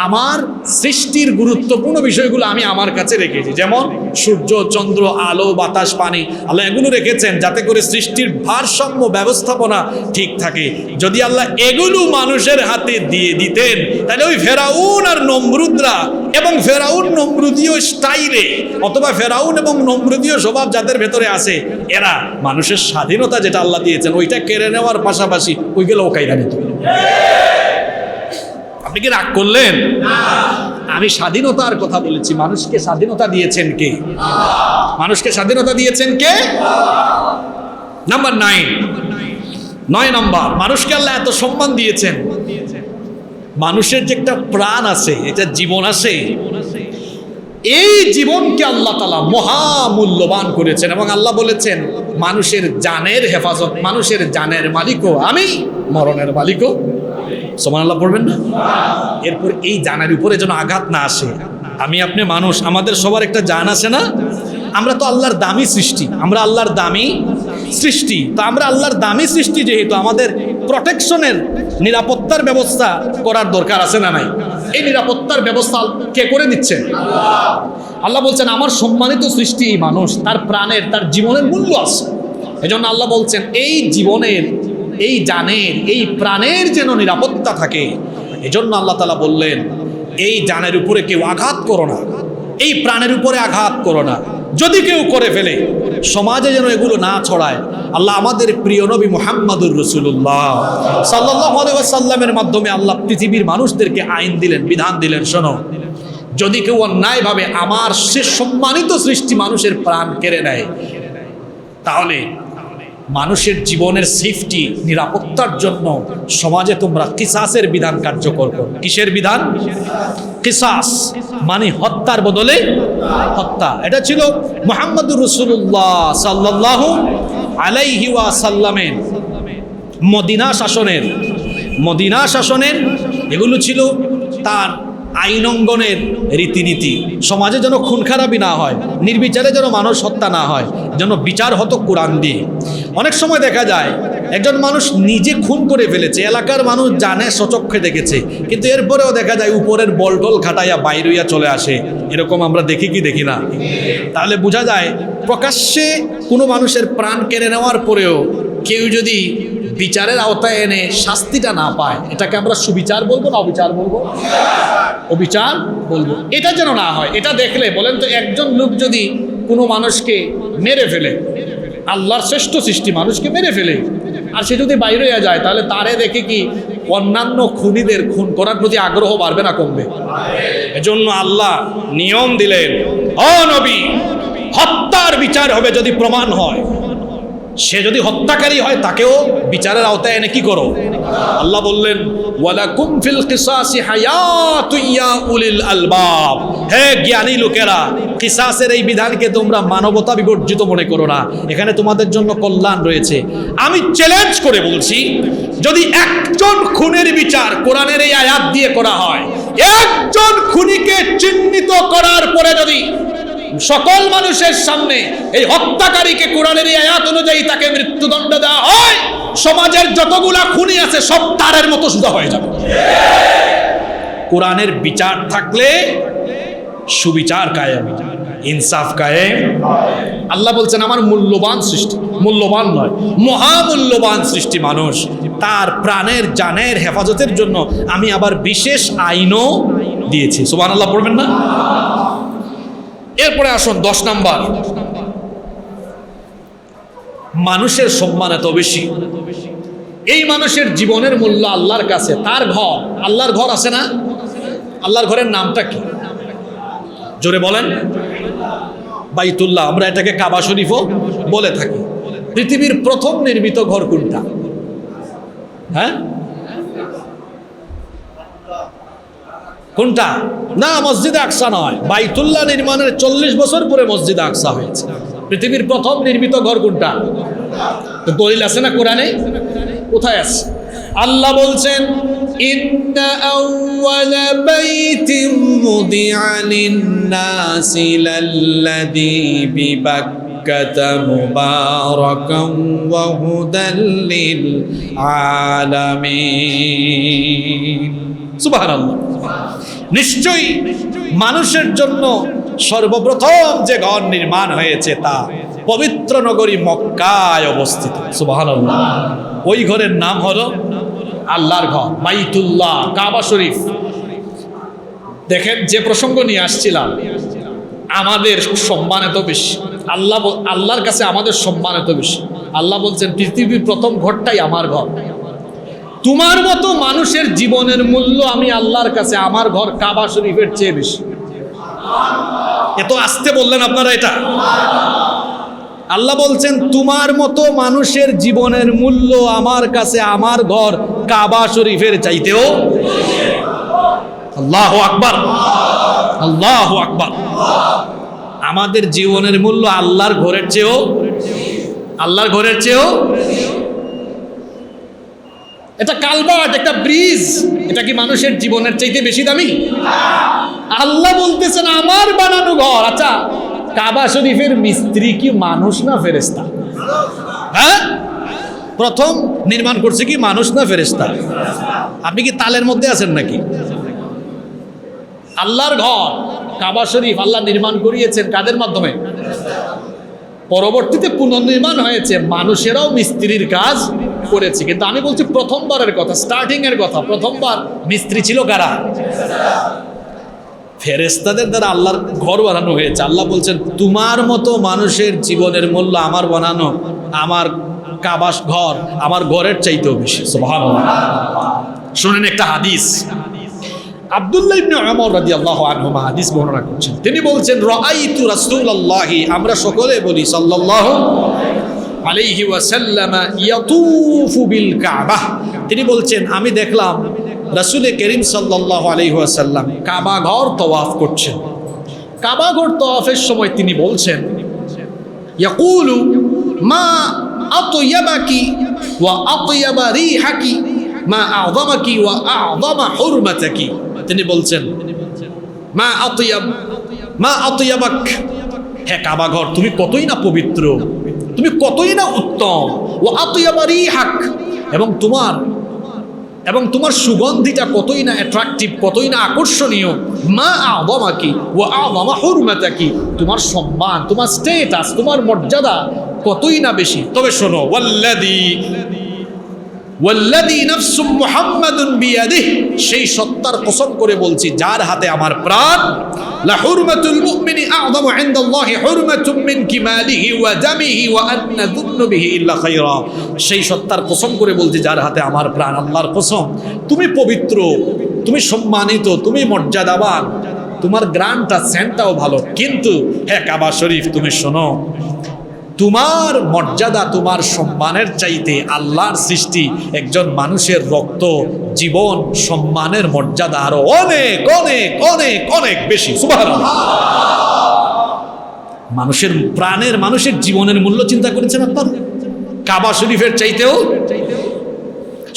আমার সৃষ্টির গুরুত্বপূর্ণ বিষয়গুলো আমি আমার কাছে রেখেছি, যেমন সূর্য, চন্দ্র, আলো, বাতাস, পানি। আল্লাহ এগুলো রেখেছেন যাতে করে সৃষ্টির ভারসাম্য ব্যবস্থাপনা ঠিক থাকে। যদি আল্লাহ এগুলো মানুষের হাতে দিয়ে দিতেন, তাহলে ওই ফেরাউন আর নমরুদরা এবং ফেরাউন নমরুদীয় স্টাইলে, অথবা ফেরাউন এবং নমরুদীয় স্বভাব যাদের ভেতরে আছে, এরা মানুষের স্বাধীনতা যেটা আল্লাহ দিয়েছেন ওইটা কেড়ে নেওয়ার পাশাপাশি ওইগুলো কায়দা নিত। আপনি কি রাগ করলেন? আমি স্বাধীনতার কথা বলেছি। মানুষকে স্বাধীনতা দিয়েছেন কে? মানুষকে স্বাধীনতা দিয়েছেন কে? নাম্বার 9 নাম্বার, মানুষকে আল্লাহ এত সম্মান দিয়েছেন, মানুষের যে একটা প্রাণ আছে, এটা জীবন আছে, এই জীবনকে আল্লাহ তাআলা মহামূল্যবান করেছেন। এবং আল্লাহ বলেছেন মানুষের জানের হেফাজত, মানুষের জানের মালিকও আমি, মরণের মালিকও। সুবহানাল্লাহ পড়বেন না? এরপর এই জানের উপরে যেন আঘাত না আসে। আমি আপনি মানুষ, আমাদের সবার একটা জান আছে না? আমরা তো আল্লাহর দামি সৃষ্টি, আমরা আল্লাহর দামি সৃষ্টি। তো আমরা আল্লাহর দামি সৃষ্টি যেহেতু, আমাদের প্রোটেকশনের, নিরাপত্তার ব্যবস্থা করার দরকার আছে না নাই? এই নিরাপত্তার ব্যবস্থা কে করে দিচ্ছেন? আল্লাহ বলছেন আমার সম্মানিত সৃষ্টি এই মানুষ, তার প্রাণের, তার জীবনের মূল্য আছে। এজন্য আল্লাহ বলছেন এই জীবনের, এই জানের, এই প্রাণের যেন নিরাপত্তা থাকে। এজন্য আল্লাহ তাআলা বললেন এই জানের উপরে কেউ আঘাত করো না, এই প্রাণের উপরে আঘাত করো না। যদি কেউ করে ফেলে সমাজে যেন এগুলো না ছড়ায়। আল্লাহ আমাদের প্রিয় নবী মুহাম্মদুর রাসূলুল্লাহ সাল্লাল্লাহু আলাইহি ওয়াসাল্লামের মাধ্যমে আল্লাহ পৃথিবীর মানুষদেরকে আইন দিলেন, বিধান দিলেন, শোনো যদি কেউ অন্যায়ভাবে আমার সে সম্মানিত সৃষ্টি মানুষের প্রাণ কেড়ে নেয়, তাহলে মানুষের জীবনের সেফটি, নিরাপত্তার জন্য সমাজে তোমরা কিসাসের বিধান কার্যকর করো। কিসের বিধান? কিসাস মানে হত্যার বদলে হত্যা। এটা ছিল মুহাম্মদুর রাসূলুল্লাহ সাল্লাল্লাহু আলাইহি ওয়াসাল্লামের মদিনা শাসনের এগুলো ছিল তার আইনঙ্গনের রীতিনীতি। সমাজে যেন খুন খারাপি না হয়, নির্বিচারে যেন মানুষ হত্যা না হয়, যেন বিচার হতো কোরআন দিয়ে। অনেক সময় দেখা যায় একজন মানুষ নিজে খুন করে ফেলেছে, এলাকার মানুষ জানে, সচক্ষে দেখেছে, কিন্তু এরপরেও দেখা যায় উপরের বলটল খাটাইয়া বাইরইয়া চলে আসে। এরকম আমরা দেখি কি দেখি না? তাহলে বোঝা যায় প্রকাশ্যে কোনো মানুষের প্রাণ কেড়ে নেওয়ার পরেও কেউ যদি বিচারের আওতায় এনে শাস্তিটা না পায়, এটাকে আমরা সুবিচার বলবো না অবিচার বলবো? অবিচার বলবো। এটা যেন না হয়। এটা দেখলে বলেন তো, একজন লোক যদি কোনো মানুষকে মেরে ফেলে, আল্লাহর শ্রেষ্ঠ সৃষ্টি মানুষকে মেরে ফেলে, আর সে যদি বাইরে যায়, তাহলে তারে দেখে কি অন্যান্য খুনিদের খুন করার প্রতি আগ্রহ বাড়বে না কমবে? এজন্য আল্লাহ নিয়ম দিলেন, ও নবী, হত্যার বিচার হবে যদি প্রমাণ হয়। সে যদি হত্যাকারী হয় তাকেও বিচারের আওতায় এনে কি করো। আল্লাহ বললেন ওয়ালাকুম ফিল কিসাসি হায়াতুন ইয়া উলিল আলবাব, হে জ্ঞানী লোকেরা, কিসাসের এই বিধানকে তোমরা মানবতা বিবর্জিত মনে করো না, এখানে তোমাদের জন্য কল্যাণ রয়েছে। আমি চ্যালেঞ্জ করে বলছি, যদি একজন খুনের বিচার কোরআনের এই আয়াত দিয়ে করা হয়, একজন খুনিকে চিহ্নিত করার পরে যদি সকল মানুষের সামনে এই হত্যাকারীকে কোরআনের এই আয়াত অনুযায়ী তাকে মৃত্যুদণ্ড দেওয়া হয়, সমাজের যতগুলা খুনি আছে সব তারের মতো সোজা হয়ে যাবে। কোরআনের বিচার থাকলে সুবিচার কায়েম, ইনসাফ কায়েম। আল্লাহ বলছেন আমার মূল্যবান সৃষ্টি, মূল্যবান নয় মহামূল্যবান সৃষ্টি মানুষ, তার প্রাণের জানের হেফাজতের জন্য আমি আবার বিশেষ আইনও দিয়েছি। সুবহানাল্লাহ পড়বেন না? এরপরে আসুন 10 নাম্বার, মানুষের সম্মান এত বেশি, এই মানুষের জীবনের মূল্য আল্লাহর কাছে, তার ঘর, আল্লাহর ঘর আছে না, আল্লাহর ঘরের নামটা কি জোরে বলেন? বাইতুল্লাহ, আমরা এটাকে কাবা শরীফও বলে থাকি। পৃথিবীর প্রথম নির্মিত ঘর কোনটা? হ্যাঁ, কোনটা? না, মসজিদে আকসা নয়, বাইতুল্লাহ নির্মাণের 40 বছর পরে মসজিদে আকসা হয়েছে। পৃথিবীর প্রথম নির্মিত ঘর কোনটা? দলিল আছে না কোরআনে? কোথায় আছে? আল্লাহ বলছেন ইন্না আউওয়ালা বাইতিন মুদিআ লিন-নাসি লাল্লাযী বিবাক্কাতা মুবারাকান ওয়া হুদাল লিল আলামিন। সুবহানাল্লাহ। নিশ্চয়ই মানুষের জন্য সর্বপ্রথম যে ঘর নির্মাণ হয়েছে তা পবিত্র নগরী মক্কায় অবস্থিত। সুবহানাল্লাহ। ওই ঘরের নাম হলো আল্লাহর ঘর, বাইতুল্লাহ, কাবা শরীফ। দেখেন, যে প্রসঙ্গ নিয়ে আসছিলাম, আমাদের সম্মান এত বেশি, আল্লাহর কাছে আমাদের সম্মান এত বেশি। আল্লাহ বলছেন পৃথিবীর প্রথম ঘরটাই আমার ঘর। তোমার মতো মানুষের জীবনের মূল্য আমি আল্লাহর কাছে আমার ঘর কাবা শরীফের চেয়ে বেশি। এত আস্তে বললেন আপনারা এটা? আল্লাহ বলছেন তোমার মতো মানুষের জীবনের মূল্য আমার কাছে আমার ঘর কাবা শরীফের চাইতেও। আল্লাহু আকবার, আল্লাহু আকবার। আমাদের জীবনের মূল্য আল্লাহর ঘরের চেয়েও, আল্লাহর ঘরের চেয়েও। এটা কালভার্ট, একটা ব্রিজ, এটা কি মানুষের জীবনের চাইতে বেশি দামি? আল্লাহ বলতেছেন আমার বানানো ঘর। আচ্ছা, কাবা শরীফের মিস্ত্রি কি মানুষ না ফেরেশতা? হ্যাঁ, প্রথম নির্মাণ করছে কি মানুষ না ফেরেশতা? আপনি কি তালের মধ্যে আছেন নাকি? আল্লাহর ঘর কাবা শরীফ আল্লাহ নির্মাণ করিয়েছেন কাদের মাধ্যমে? পরবর্তীতে পুনর্নির্মাণ হয়েছে, মানুষেরাও মিস্ত্রির কাজ করেছে। কিন্তু আমি বলছি প্রথমবারের কথা, স্টার্টিং এর কথা। প্রথমবার মিস্ত্রি ছিল কারা? ফেরেশতাদের দ্বারা আল্লাহর ঘর বানানো হয়েছে। আল্লাহ বলছেন তোমার মতো মানুষের জীবনের মূল্য আমার বানানো আমার কাবা ঘর আমার ঘরের চাইতেও বেশি। সুবহানাল্লাহ। শুনেন একটা হাদিস, আব্দুল্লাহ ইবনে উমর রাদিয়াল্লাহু আনহুমা হাদিস বর্ণনা করছেন। তিনি বলছেন রাআইতু রাসূলুল্লাহি, আমরা সকলে বলি সাল্লাল্লাহু আলাইহি ওয়াসাল্লাম, ইয়াতুফু বিল কাবা। তিনি বলছেন আমি দেখলাম রাসূল করিম সাল্লাল্লাহু আলাইহি ওয়াসাল্লাম কাবা ঘর তওয়াফ করছেন। কাবা ঘর তওয়াফের সময় তিনি বলছেন ইয়াকুলু মা আতয়াবাকি ওয়া আতয়াবা রিহাকি মা আযমাকি ওয়া আযমা হুরমাতাকি। তিনি বলছেন মা আতয়াবাক, হে কাবা ঘর তুমি কতই না পবিত্র, তুমি কতই না উত্তম। ওয়া আতয়াবা রিহাক, এবং তোমার সুগন্ধিটা কতই না অ্যাট্রাকটিভ, কতই না আকর্ষণীয়। মা আযমাকি ওয়া আযমা হুরমাতাকি, তোমার সম্মান, তোমার স্ট্যাটাস, তোমার মর্যাদা কতই না বেশি। তবে শোনো, ওয়াল্লাযী নাফসু মুহাম্মাদুন বিয়াদিহি, সেই সত্তার কসম করে বলছি যার হাতে আমার প্রাণ, লা হুরমাতুল মুমিনি আযমু ইনদাল্লাহি হুরমাতুম মিন কিমালিহি ওয়া দামিহি ওয়া আন নাযুন্নু বিহি ইল্লা খায়রা। সেই সত্তার কসম করে বলছি যার হাতে আমার প্রাণ, আল্লাহর কসম, তুমি পবিত্র, তুমি সম্মানিত, তুমি মর্যাদাবান, তোমার গ্রানটা সেন্টটাও ভালো। কিন্তু হে কাবা শরীফ তুমি শোনো, তোমার মর্যাদা, তোমার সম্মানের চাইতে আল্লাহর সৃষ্টি একজন মানুষের রক্ত, জীবন, সম্মানের মর্যাদা আরো অনেক অনেক অনেক অনেক বেশি। সুবহানাল্লাহ। মানুষের প্রাণের, মানুষের জীবনের মূল্য চিন্তা করেছেন আপনার? কাবা শরীফের চাইতেও।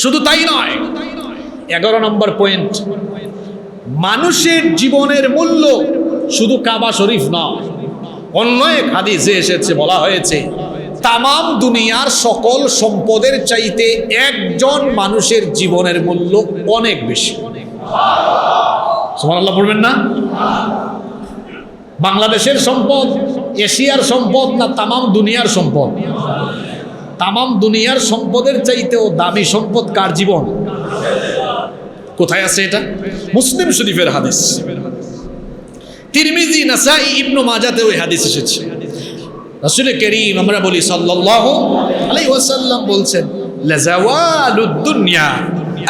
শুধু তাই নয়, 11 নম্বর পয়েন্ট, মানুষের জীবনের মূল্য শুধু কাবা শরীফ নয়, অন্য এক হাদিসে এসেছে, বলা হয়েছে তামাম দুনিয়ার সকল সম্পদের চাইতে একজন মানুষের জীবনের মূল্য অনেক বেশি। সুবহানাল্লাহ পড়বেন না? বাংলাদেশের সম্পদ, এশিয়ার সম্পদ, না তামাম দুনিয়ার সম্পদ? তামাম দুনিয়ার সম্পদের চাইতেও দামি সম্পদ কার জীবন? কোথায় আছে এটা? মুসলিম শরীফের হাদিস, তিরমিজি, নাসাই, ইবনে মাজাতে ওই হাদিস এসেছে। রাসূল করিম, আমরা বলি সাল্লাল্লাহু আলাইহি ওয়াসাল্লাম বলছেন, লাযাওয়ালুদ দুনিয়া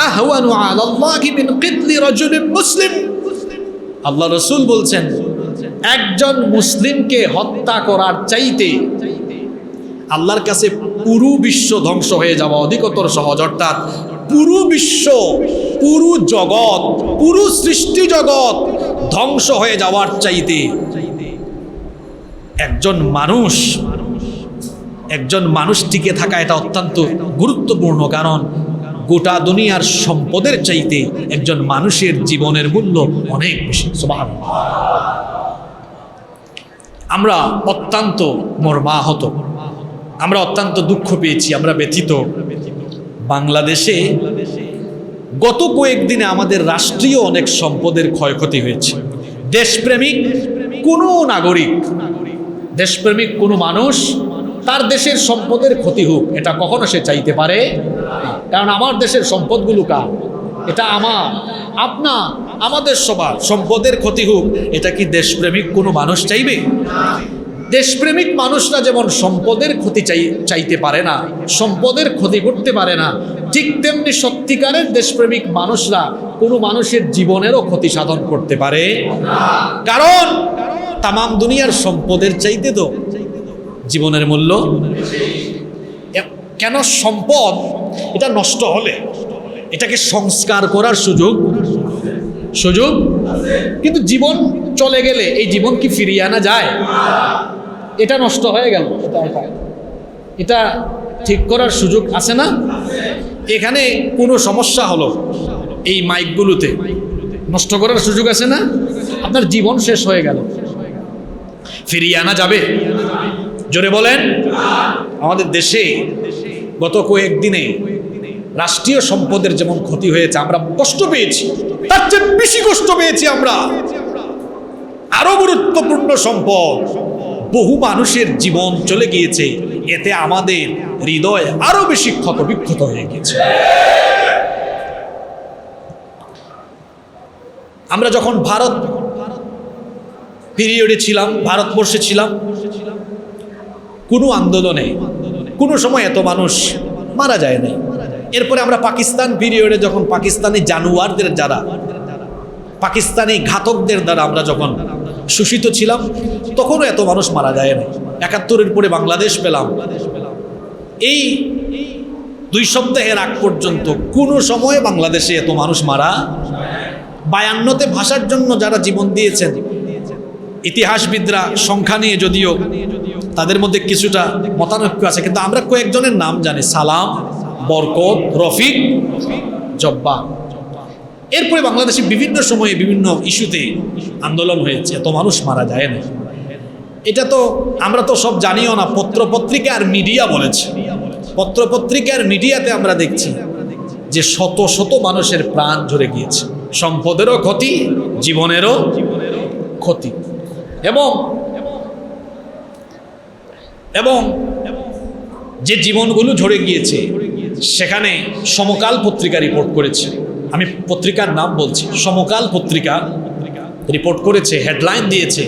আহওয়ানু আলাল্লাহি মিন কিতলি রাজুলিন মুসলিম। আল্লাহ রাসূল বলছেন, একজন মুসলিমকে হত্যা করার চাইতে আল্লাহর কাছে পুরো বিশ্ব ধ্বংস হয়ে যাওয়া অধিকতর সহজ। অর্থাৎ পুরো বিশ্ব, পুরো জগৎ, পুরো সৃষ্টি জগৎ ধ্বংস হয়ে যাওয়ার চাইতে একজন মানুষ টিকে থাকা এটা অত্যন্ত গুরুত্বপূর্ণ। কারণ গোটা দুনিয়ার সম্পদের চাইতে একজন মানুষের জীবনের মূল্য অনেক বেশি। সুবহানাল্লাহ। আমরা অত্যন্ত মর্মাহত, আমরা অত্যন্ত দুঃখ পেয়েছি, আমরা ব্যথিত। বাংলাদেশে গত কয়েকদিনে আমাদের রাষ্ট্রীয় অনেক সম্পদের ক্ষয়ক্ষতি হয়েছে। দেশপ্রেমিক কোনো নাগরিক, দেশপ্রেমিক কোনো মানুষ তার দেশের সম্পদের ক্ষতি হোক এটা কখনো সে চাইতে পারে, কারণ আমার দেশের সম্পদগুলো কার? এটা আমার, আপনা, আমাদের সবার সম্পদের ক্ষতি হোক, এটা কি দেশপ্রেমিক কোনো মানুষ চাইবে? দেশপ্রেমিক মানুষরা যেমন সম্পদের ক্ষতি চাইতে পারে না, সম্পদের ক্ষতি করতে পারে না, ঠিক তেমনি সত্যিকারের দেশপ্রেমিক মানুষরা কোনো মানুষের জীবনেরও ক্ষতি সাধন করতে পারে। কারণ তামাম দুনিয়ার সম্পদের চাইতে তো জীবনের মূল্য। কেন? সম্পদ এটা নষ্ট হলে এটাকে সংস্কার করার সুযোগ কিন্তু জীবন চলে গেলে এই জীবন কি ফিরিয়ে আনা যায়? এটা নষ্ট হয়ে গেল, এটা ঠিক করার সুযোগ আছে না? এখানে কোনো সমস্যা হলো এই মাইকগুলোতে, নষ্ট করার সুযোগ আছে না? আপনার জীবন শেষ হয়ে গেল, ফিরিয়ে আনা যাবে? জোরে বলেন। আমাদের দেশে গত কয়েকদিনে রাষ্ট্রীয় সম্পদের যেমন ক্ষতি হয়েছে, আমরা কষ্ট পেয়েছি, তার চেয়ে বেশি কষ্ট পেয়েছি আমরা আরো গুরুত্বপূর্ণ সম্পদ, বহু মানুষের জীবন চলে গিয়েছে, এতে আমাদের হৃদয় আরো বেশি ক্ষত বিক্ষত হয়ে গেছে। আমরা যখন ভারত পিরিয়ডে ছিলাম, ভারতবর্ষে ছিলাম, কোনো আন্দোলনে কোনো সময় এত মানুষ মারা যায় নাই। এরপরে আমরা পাকিস্তান পিরিয়ডে যখন পাকিস্তানি জানোয়ারদের দ্বারা, পাকিস্তানি ঘাতকদের দ্বারা আমরা যখন শোষিত ছিলাম, তখনও এত মানুষ মারা যায় না। ৭১-এর পরে বাংলাদেশ পেলাম, এই 2 সপ্তাহের আগ পর্যন্ত কোনো সময় বাংলাদেশে এত মানুষ মারা। ৫২তে ভাষার জন্য যারা জীবন দিয়েছেন, ইতিহাসবিদরা সংখ্যা নিয়ে যদিও তাদের মধ্যে কিছুটা মতানৈক্য আছে, কিন্তু আমরা কয়েকজনের নাম জানি, সালাম, বরকত, রফিক, জব্বার। এরপরে বাংলাদেশে বিভিন্ন সময়ে বিভিন্ন ইস্যুতে আন্দোলন হয়েছে, এত মানুষ মারা যায় না। এটা তো আমরা তো সব জানিও না, পত্রপত্রিকা আর মিডিয়া বলেছে। পত্রপত্রিকা আর মিডিয়াতে আমরা দেখছি যে শত শত মানুষের প্রাণ ঝরে গিয়েছে, সম্পদেরও ক্ষতি, জীবনেরও ক্ষতি। এবং যে জীবনগুলো ঝরে গিয়েছে সেখানে সমকাল পত্রিকা রিপোর্ট করেছে, আমি পত্রিকার নাম বলছি, সমকাল পত্রিকা রিপোর্ট করেছে, হেডলাইন দিয়েছে,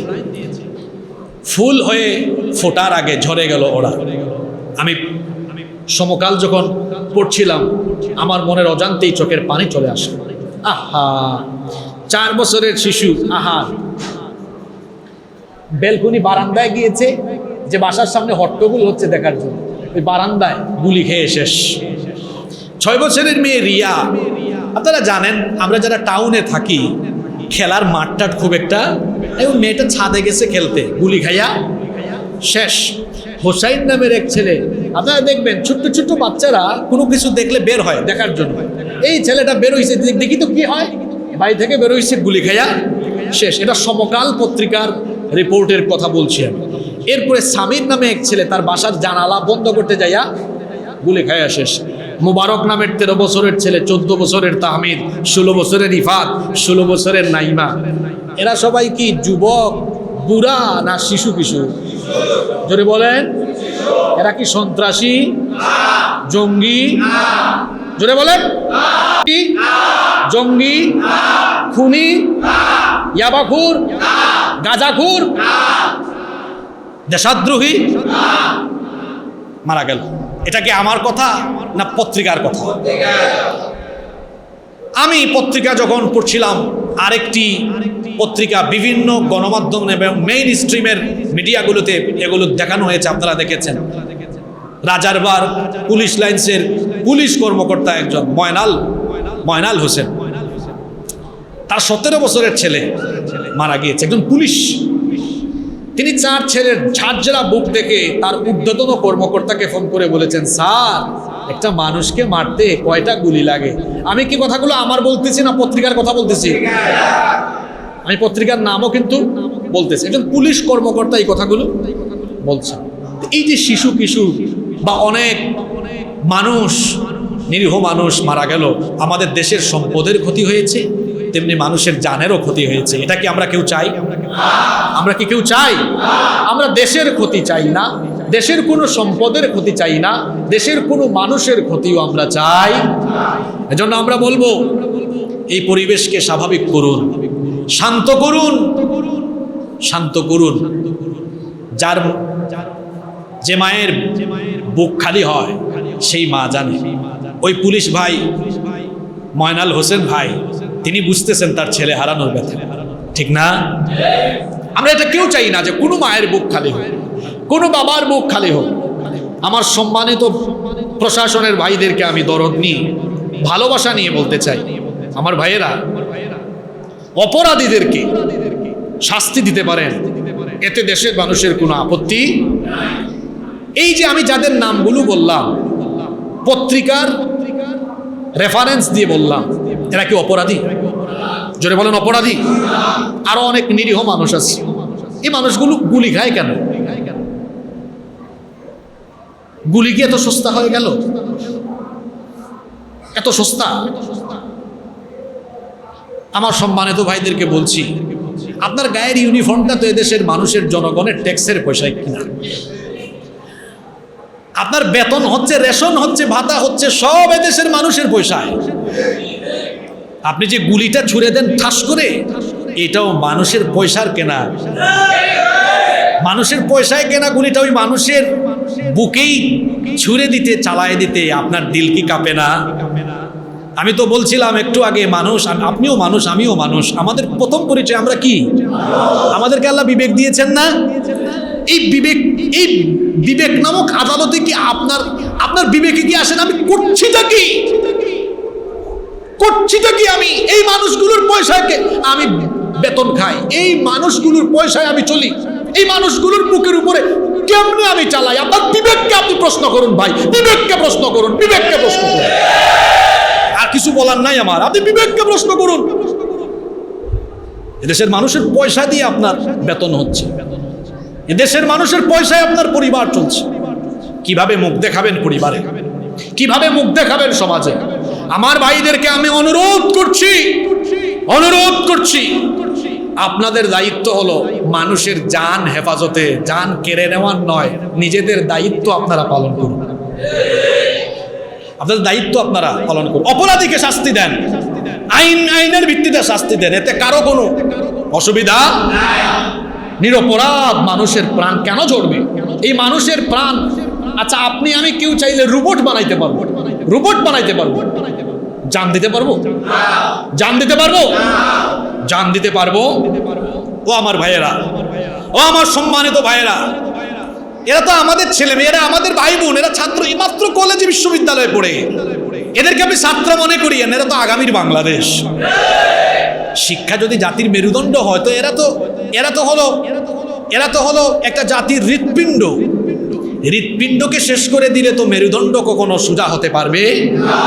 ফুল হয়ে ফোটার আগে ঝরে গেল ওরা। আমি সমকাল যখন পড়ছিলাম আমার মনের অজান্তেই চোখের পানি চলে আসে। আহা, 4 বছরের শিশু, আহা, বেলকুনি বারান্দায় গিয়েছে, যে বাসার সামনে হট্টগোল হচ্ছে দেখার জন্য, ওই বারান্দায় গুলি খেয়ে শেষ। 6 বছরের মেয়ে রিয়া। আপনারা জানেন আমরা যারা টাউনে থাকি খেলার মাঠটা খুব একটা, এবং মেয়েটা ছাদে গেছে খেলতে, গুলি খাইয়া শেষ। হোসাইন নামের এক ছেলে, আপনারা দেখবেন ছোট্ট ছোট্ট বাচ্চারা কোনো কিছু দেখলে বের হয় দেখার জন্য। এই ছেলেটা বের হয়েছে, দেখি তো কি হয়, বাড়ি থেকে বের হয়েছে, গুলি খাইয়া শেষ। এটা সমকাল পত্রিকার রিপোর্টের কথা বলছি আমি। এরপরে সামির নামে এক ছেলে তার বাসার জানালা বন্ধ করতে যাইয়া গুলি খাইয়া শেষ। মুবারক নামের 13 বছরের ছেলে, 14 বছরের তাহমিদ, 16 বছরের ইফাত, 16 বছরের নাইমা। এরা সবাই কি যুবক, বুড়া না শিশু কিশোর? জোরে বলেন। এরা কি সন্ত্রাসী, জঙ্গি? জোরে বলেন। জঙ্গি, খুনি, ইয়াবাখুর, গাঁজাখুর, দেশদ্রোহী? মারা গেল। এটা কি আমার কথা না পত্রিকার কথা? আমি পত্রিকা যখন পড়ছিলাম, আরেকটি পত্রিকা বিভিন্ন গণমাধ্যম এবং মেইন স্ট্রিমের মিডিয়াগুলোতে এগুলো দেখানো হয়েছে, আপনারা দেখেছেন। রাজারবাগ পুলিশ লাইন্সের পুলিশ কর্মকর্তা একজন ময়নাল হোসেন, তার 17 বছরের ছেলে মারা গিয়েছে, একজন পুলিশ। তিনি 4 ছেলের ঝাঁঝরা বুক দেখে তার ঊর্ধ্বতন কর্মকর্তাকে ফোন করে বলেছেন, স্যার একটা মানুষকে মারতে কয়টা গুলি লাগে? আমি কি কথাগুলো আমার বলতেছি না পত্রিকার কথা বলতেছি? আমি পত্রিকার নামও কিন্তু বলতেছি। একজন পুলিশ কর্মকর্তা এই কথাগুলো বলছেন। এই যে শিশু কিশোর বা অনেক মানুষ, নিরীহ মানুষ মারা গেল, আমাদের দেশের সম্পদের ক্ষতি হয়েছে, তেমনি মানুষের জানেরও ক্ষতি হয়েছে। এটা কি আমরা কেউ চাই? আমরা কি কেউ চাই? আমরা দেশের ক্ষতি চাই না, দেশের কোনো সম্পদের ক্ষতি চাই না, দেশের কোনো মানুষের ক্ষতিও আমরা চাই। এজন্য আমরা বলবো এই পরিবেশকে স্বাভাবিক করুন, শান্ত করুন, শান্ত করুন। যে মায়ের বুক খালি হয় সেই মা জানে। ওই পুলিশ ভাই ময়নাল হোসেন ভাই, তিনি বুঝতেছেন তার ছেলে হারানোর ব্যথা, ঠিক না? আমরা এটা কেউ চাই না যে কোনো মায়ের বুক খালি হোক, কোনো বাবার বুক খালি হোক। আমার সম্মানিত প্রশাসনের ভাইদেরকে আমি দরদ নিয়ে, ভালোবাসা নিয়ে বলতে চাই, আমার ভাইয়েরা, অপরাধীদেরকে শাস্তি দিতে পারেন, এতে দেশের মানুষের কোনো আপত্তি। এই যে আমি যাদের নামগুলো বললাম, পত্রিকার রেফারেন্স দিয়ে বললাম, এরা কি অপরাধী? জোরে বলেন অপরাধী? আরো অনেক নিরীহ মানুষ আছে, এই মানুষগুলো গুলি খায় কেন? গুলি কি এত সস্তা হয়ে গেল? এত সস্তা? আমার সম্মানিত ভাইদেরকে বলছি, আপনার গায়ের ইউনিফর্মটা তো এদেশের মানুষের জনগণের ট্যাক্সের পয়সায় কিনা। আপনার বেতন হচ্ছে, রেশন হচ্ছে, ভাতা হচ্ছে, সব এদেশের মানুষের পয়সায়। আপনি যে গুলিটা ছুড়ে দেন ঠাস করে, এটাও মানুষের পয়সার কেনা, মানুষের পয়সায় কেনা গুলিটা। ওই মানুষের বুকেই ছুড়ে দিতে, চালায় দিতে আপনার দিল কি কাঁপে না? আমি তো বলছিলাম একটু আগে, মানুষ, আপনিও মানুষ, আমিও মানুষ। আমাদের প্রথম পরিচয় আমরা কি? আমাদেরকে আল্লাহ বিবেক দিয়েছেন না? এই বিবেক নামক আদালতে কি আপনার বিবেকে কি আসেন আমি করছিটা কি? আমি এই মানুষগুলোর পয়সায় আমি বেতন খাই, এই মানুষগুলোর পয়সায় আমি চলি, এই মানুষগুলোর বুকের উপরে কেমনে আমি চালাই? আপনার বিবেককে আপনি প্রশ্ন করুন ভাই, বিবেককে প্রশ্ন করুন, বিবেককে প্রশ্ন করুন। আর কিছু বলার নাই আমার, আপনি বিবেককে প্রশ্ন করুন। এদেশের মানুষের পয়সা দিয়ে আপনার বেতন হচ্ছে, এদেশের মানুষের পয়সায় আপনার পরিবার চলছে। কিভাবে মুখ দেখাবেন পরিবারে? কিভাবে মুখ দেখাবেন সমাজে? আমার ভাইদেরকে আমি অনুরোধ করছি, আপনাদের দায়িত্ব হলো মানুষের জান হেফাজতে, জান কেড়ে নেওয়ার নয়। নিজেদের দায়িত্ব আপনারা পালন করুন, আপনাদের দায়িত্ব আপনারা পালন করুন। অপরাধীকে শাস্তি দেন, আইনের ভিত্তিতে শাস্তি দেন, এতে কারো কোনো অসুবিধা নাই। নিরপরাধ মানুষের প্রাণ কেন ঝরবে? এই মানুষের প্রাণ, আচ্ছা আপনি আমি কেউ চাইলে রোবট বানাইতে পারবো, রোবট বানাইতে পারবো, জান দিতে পারবো? জান দিতে পারবো? জান দিতে পারবো? ও আমার ভাইয়েরা, ও আমার সম্মানিত ভাইয়েরা, এরা তো আমাদের ছেলে মেয়ে, এরা আমাদের ভাই বোন, এরা ছাত্র, মাত্র কলেজে বিশ্ববিদ্যালয়ে পড়ে। এদেরকে আমি ছাত্র মনে করি, এরা তো আগামীর বাংলাদেশ। শিক্ষা যদি জাতির মেরুদণ্ড হয় তো এরা তো হলো একটা জাতির হৃৎপিণ্ড। হৃৎপিণ্ডকে শেষ করে দিলে তো মেরুদণ্ড কখনো সোজা হতে পারবে না।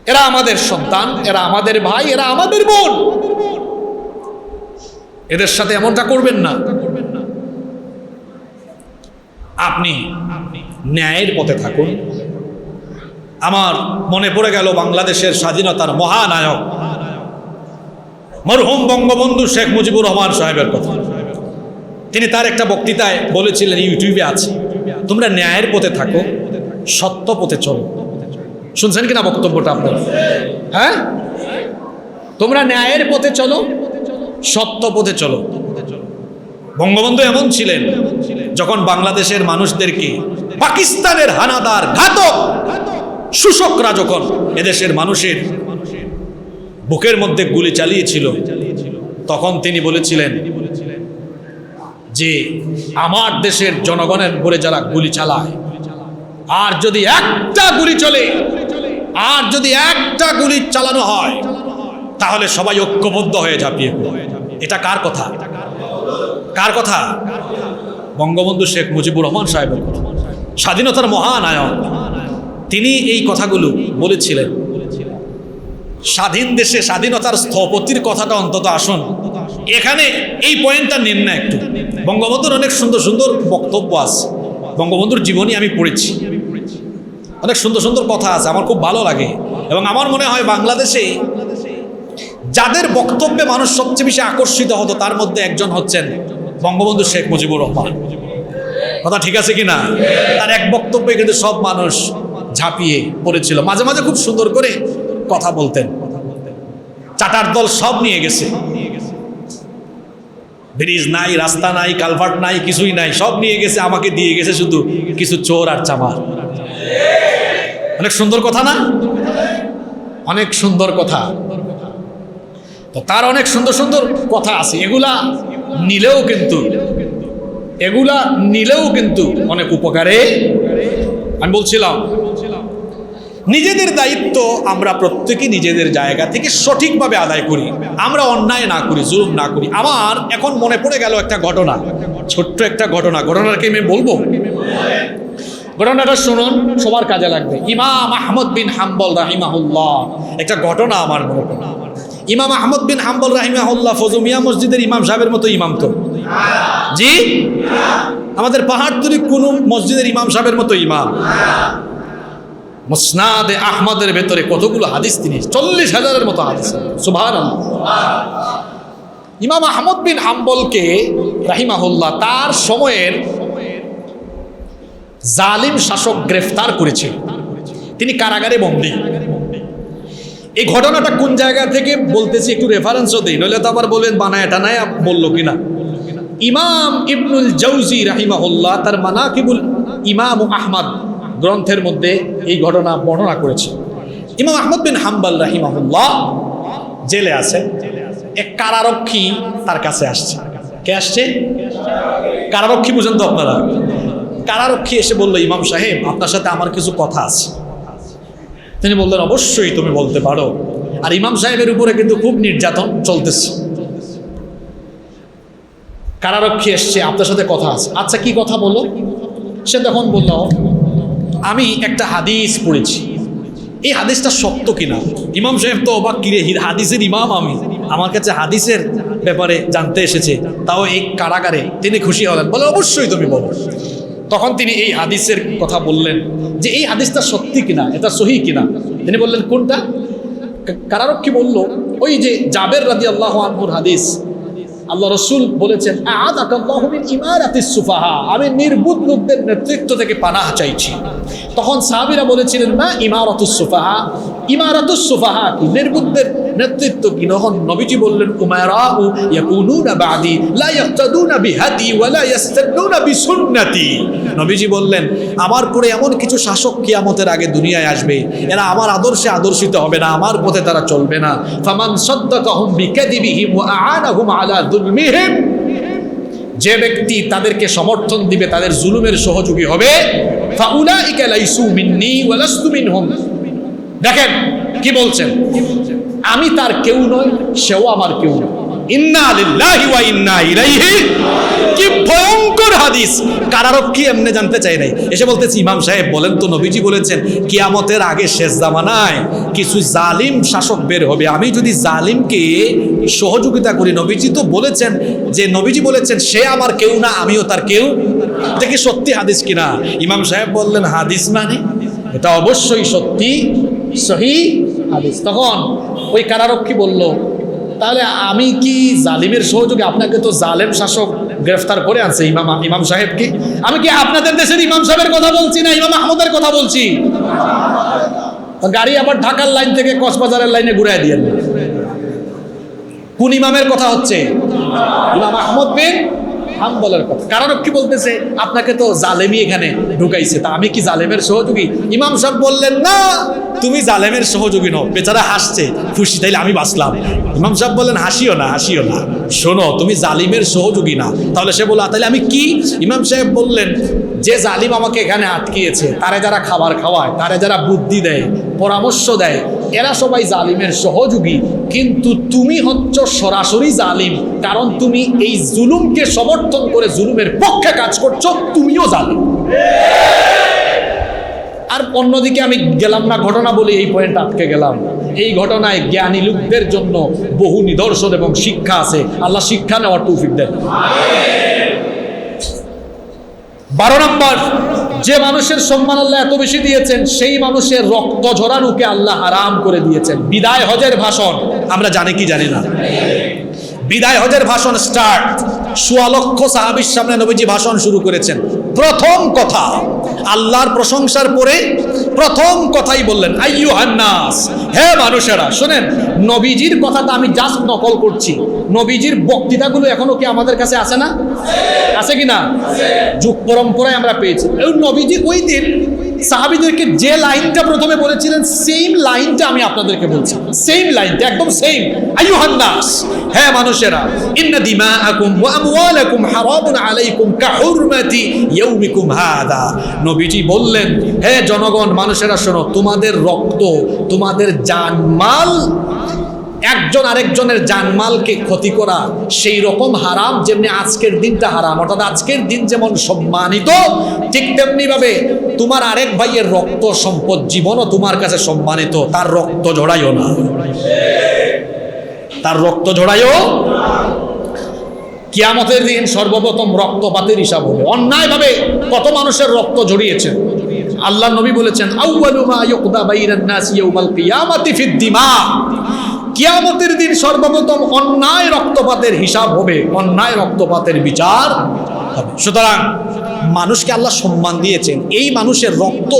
এরা আমাদের সন্তান, এরা আমাদের ভাই, এরা আমাদের বোন। এদের সাথে এমনটা করবেন না। আপনি ন্যায়ের পথে থাকুন। আমার মনে পড়ে গেল বাংলাদেশের স্বাধীনতার মহানায়ক মরহুম বঙ্গবন্ধু শেখ মুজিবুর রহমান সাহেবের কথা। তিনি তার একটা বক্তৃতায় বলেছিলেন, ইউটিউবে আছে, তোমরা ন্যায়ের পথে থাকো, সত্য পথে চলো। শুনছেন কিনা বক্তব্যটা আপনারা? হ্যাঁ, তোমরা ন্যায়ের পথে চলো, সত্য পথে চলো। বঙ্গবন্ধু এমন ছিলেন, যখন বাংলাদেশের মানুষদেরকে পাকিস্তানের হানাদার ঘাতক শোষকরা যখন এদেশের মানুষের বুকের মধ্যে গুলি চালিয়েছিল, তখন তিনি বলেছিলেন যে আমার দেশের জনগণের উপরে যারা গুলি চালায়, আর যদি একটা গুলি চলে, আর যদি একটা গুলি চালানো হয়, তাহলে সবাই ঐক্যবদ্ধ হয়ে ঝাঁপিয়ে পড়ে। এটা কার কথা? কার কথা? বঙ্গবন্ধু শেখ মুজিবুর রহমান সাহেবের কথা, স্বাধীনতার মহানায়ক। তিনি এই কথাগুলো বলেছিলেন। স্বাধীন দেশে স্বাধীনতার স্থপতির কথাটা অন্তত আসুন, এখানে এই পয়েন্টটা নেন না একটু। বঙ্গবন্ধুর অনেক সুন্দর সুন্দর বক্তব্য আছে, বঙ্গবন্ধুর জীবনী আমি পড়েছি, অনেক সুন্দর সুন্দর কথা আছে, আমার খুব ভালো লাগে। এবং আমার মনে হয় বাংলাদেশে যাদের বক্তব্যে মানুষ সবচেয়ে বেশি আকর্ষিত হতো, তার মধ্যে একজন হচ্ছেন বঙ্গবন্ধু শেখ মুজিবুর রহমান। কথা ঠিক আছে কিনা? তার এক বক্তব্যে কিন্তু সব মানুষ ঝাঁপিয়ে পড়েছিল। মাঝে মাঝে খুব সুন্দর করে কথা বলতেন। চাটার দল সব নিয়ে গেছে, ব্রিজ নাই, রাস্তা নাই, কালভার্ট নাই, কিছুই নাই, সব নিয়ে গেছে, আমাকে দিয়ে গেছে শুধু কিছু চোর আর চামার। অনেক সুন্দর কথা না? অনেক সুন্দর কথা। তো তার অনেক সুন্দর সুন্দর কথা আছে, এগুলা নিলেও কিন্তু অনেক উপকারে। আমি বলছিলাম, নিজেদের দায়িত্ব আমরা প্রত্যেকে নিজেদের জায়গা থেকে সঠিকভাবে আদায় করি, আমরা অন্যায় না করি, জুলুম না করি। আমার এখন মনে পড়ে গেল একটা ঘটনা, ছোট্ট একটা ঘটনা। ঘটনাকে আমি বলবো, ঘটনাটা শুনুন, সবার কাজে লাগবে। ইমাম আহমদ বিন হাম্বল রাহিমাহুল্লাহ, একটা ঘটনা আমার মনে পড়ে। ইমাম আহমদ বিন হাম্বল রাহিমাহুল্লাহ ফজুমিয়া মসজিদের ইমাম সাহেবের মতো ইমাম তো? জি, আমাদের পাহাড়তলি কোন মসজিদের ইমাম সাহেবের মতো ইমাম। মুসনাদে আহমদের ভেতরে কতগুলো হাদিস, তিনি 40,000-এর মতো হাদিস। সুবহানাল্লাহ। ইমাম আহমদ বিন হাম্বলকে রাহিমাহুল্লাহ তার সময়ের জালিম শাসক গ্রেফতার করেছিল, তিনি কারাগারে বন্দী। এই ঘটনাটা কোন জায়গা থেকে বলতেছি একটু রেফারেন্সও দিই, নইলে তো আবার বলবেন বানায় টানায় বললো কিনা। ইমাম ইবনুল জাওজি রাহিমাহুল্লাহ তার মানাকিবুল ইমাম আহমদ গ্রন্থের মধ্যে এই ঘটনা বর্ণনা করেছে। ইমাম আহমদ বিন হাম্বল রাহিমাহুল্লাহ জেলে আছেন, এক কারারক্ষী তার কাছে আসছে। কে আসছে? কারারক্ষী, বুঝেন তো আপনারা? কারারক্ষী এসে বলল, ইমাম সাহেব আপনার সাথে আমার কিছু কথা আছে। তিনি বললেন, অবশ্যই তুমি বলতে পারো। আর ইমাম সাহেবের উপরে কিন্তু খুব নির্যাতন চলতেছে। কারারক্ষী এসছে, আপনার সাথে কথা আছে। আচ্ছা, কি কথা বলো? সে তখন বলল, আমি একটা হাদিস পড়েছি, এই হাদিসটা সত্য কিনা। ইমাম সাহেব তো অবাক, কিরে হাদিসের ইমাম আমি, আমার কাছে হাদিসের ব্যাপারে জানতে এসেছে, তাও এই কারাগারে। তিনি খুশি হলেন, বলে অবশ্যই তুমি বলো। তখন তিনি এই হাদিসের কথা বললেন যে এই হাদিসটা সত্যি কিনা, এটা সহি কিনা। তিনি বললেন, কোনটা? কারারক্ষী বলল, ওই যে জাবের রাদিয়াল্লাহু আনহুর হাদিস, আল্লাহ রসুল বলেছেন, আমি নির্বুদ লোকদের নেতৃত্ব থেকে পানাহ চাইছি। তখন সাহাবীরা বলেছিলেন, না ইমারাতুস সুফাহা, ইমারাতুস সুফাহা কি, নির্বুদদের নেতৃত্ব কি? তখন নবীজি বললেন, উমারাউ ইয়াকুনুনা বাদি লা ইয়াক্তাদুনা বিহাদি ওয়া লা ইয়াস্তাদুনা বিসুন্নতি। নবীজি বললেন, আমার পরে এমন কিছু শাসক কিয়ামতের আগে দুনিয়ায় আসবে, এরা আমার আদর্শে আদর্শিত হবে না, আমার পথে তারা চলবে না। ফামান সাদ্দাকাহুম বিকাযিবিহিম ওয়া আ'আনাহুম আলা যুলমিহিম, যে ব্যক্তি তাদেরকে সমর্থন দিবে, তাদের জুলুমের সহযোগী হবে, ফাউলাইকা লাইসু মিন্নী ওয়া লাস্তু মিনহুম। দেখেন কি বলছেন, আমি তার কেউ নই, সেও আমার কেউ নয়। ইন্না লিল্লাহি ওয়া ইন্না ইলাইহি। কি ভয়ঙ্কর হাদিস! কারারক্ষী এমনি জানতে চাই নাই, এসে বলতেছি ইমাম সাহেব বলেন তো, নবীজি বলেছেন কিয়ামতের আগে শেষ জামানায় কিছু জালিম শাসক বের হবে, আমি যদি জালিমকে সহযোগিতা করি, নবীজি তো বলেছেন যে, নবীজি বলেছেন সে আমার কেউ না, আমিও তার কেউ। এটা কি সত্যি হাদিস কিনা? ইমাম সাহেব বললেন হাদিস মানে এটা অবশ্যই সত্যি, সহিহ হাদিস। তখন ওই কারারক্ষী বলল, তাহলে আমি কি জালিমের সহযোগী? আপনাকে তো জালেম শাসক গ্রেফতার করে আনছে ইমাম সাহেবকে। আমি কি আপনাদের দেশের ইমাম সাহেবের কথা বলছি না ইমাম আহমদের কথা বলছি? গাড়ি আবার ঢাকার লাইন থেকে কক্সবাজারের লাইনে ঘুরাই দিয়ে। কোন ইমামের কথা হচ্ছে? ইমাম আহমদ বিন হাম্বলের কথা। কারারক্ষী বলতেছে আপনাকে তো জালেমই এখানে ঢুকাইছে, তা আমি কি জালেমের সহযোগী? ইমাম সাহেব বললেন না, তুমি জালেমের সহযোগী নও। বেচারা হাসছে, খুশি, তাইলে আমি বাঁচলাম। ইমাম সাহেব বললেন হাসিও না, হাসিও না, শোনো তুমি জালিমের সহযোগী না। তাহলে সে বলল তাহলে আমি কি? ইমাম সাহেব বললেন যে জালিম আমাকে এখানে আটকিয়েছে, তারে যারা খাবার খাওয়ায়, তারে যারা বুদ্ধি দেয়, পরামর্শ দেয়, এরা সবাই জালিমের সহযোগী, কিন্তু তুমি হচ্ছ সরাসরি জালিম, কারণ তুমি এই জুলুমকে সমর্থন করে জুলুমের পক্ষে কাজ করছো, তুমিও জালিম। আর অন্যদিকে আমি গেলাম না, ঘটনা বলে এই পয়েন্ট আটকে গেলাম। এই ঘটনায় জ্ঞানী লোকদের জন্য বহু নিদর্শন এবং শিক্ষা আছে। আল্লাহ শিক্ষা নেওয়ার তৌফিক দেন। 12 নম্বর, যে মানুষের সম্মান আল্লাহ এত বেশি দিয়েছেন, সেই মানুষের রক্ত ঝরানোকে আল্লাহ হারাম করে দিয়েছেন। বিদায় হজের ভাষণ আমরা জানি কি জানি না? বিদায় হজের ভাষণ স্টার্ট, 1.25 লক্ষ সাহাবীর সামনে নবীজি ভাষণ শুরু করেছেন। প্রথম কথা আল্লাহর প্রশংসার পরে প্রথম কথাই বললেন আইয়ুহান নাস, হে মানুষেরা। শুনেন, নবীজির কথাটা আমি জাস্ট নকল করছি, নবীজির বক্তৃতাগুলো এখনো কি আমাদের কাছে আছে না? আছে কিনা? যুগ পরম্পরায় আমরা পেয়েছি। এই নবীজি ওই দিন সাহাবীদেরকে যে লাইনটা প্রথমে বলেছিলেন, সেম লাইনটা আমি আপনাদেরকে বলছি, সেম লাইনটা, একদম সেম। আইয়ুহান নাস, হে মানুষেরা, ইন্না দিমাআকুম ওয়া আমওয়ালাকুম হারামুন আলাইকুম কাহুরমাতি ইয়াউমিকুম হাদা। নবীজি বললেন, হে জনগণ, মানুষেরা শোনো, তোমাদের রক্ত, তোমাদের জানমাল, একজন আরেকজনের জানমালকে ক্ষতি করা সেই রকম হারাম, যেমনি আজকের দিনটা হারাম। অর্থাৎ আজকের দিন যেমন সম্মানিত, ঠিক তেমনি ভাবে তোমার আরেক ভাইয়ের রক্ত, সম্পদ, জীবনও তোমার কাছে সম্মানিত। তার রক্ত ঝরাইও না, তার রক্ত ঝরাইও। কিয়ামতের দিন সর্বপ্রথম রক্তপাতের হিসাব হবে। অন্যায়ভাবে কত মানুষের রক্ত ঝরিয়েছেন। আল্লাহ নবী বলেছেন, আউয়ালু মা ইউকদা বাইনান নাস ইয়াউমাল কিয়ামাতি ফিদ দিমা। কিয়ামতের দিন সর্বপ্রথম অন্যায় রক্তপাতের হিসাব হবে, অন্যায় রক্তপাতের বিচার হবে। সুতরাং মানুষকে আল্লাহ সম্মান দিয়েছেন, এই মানুষের রক্ত,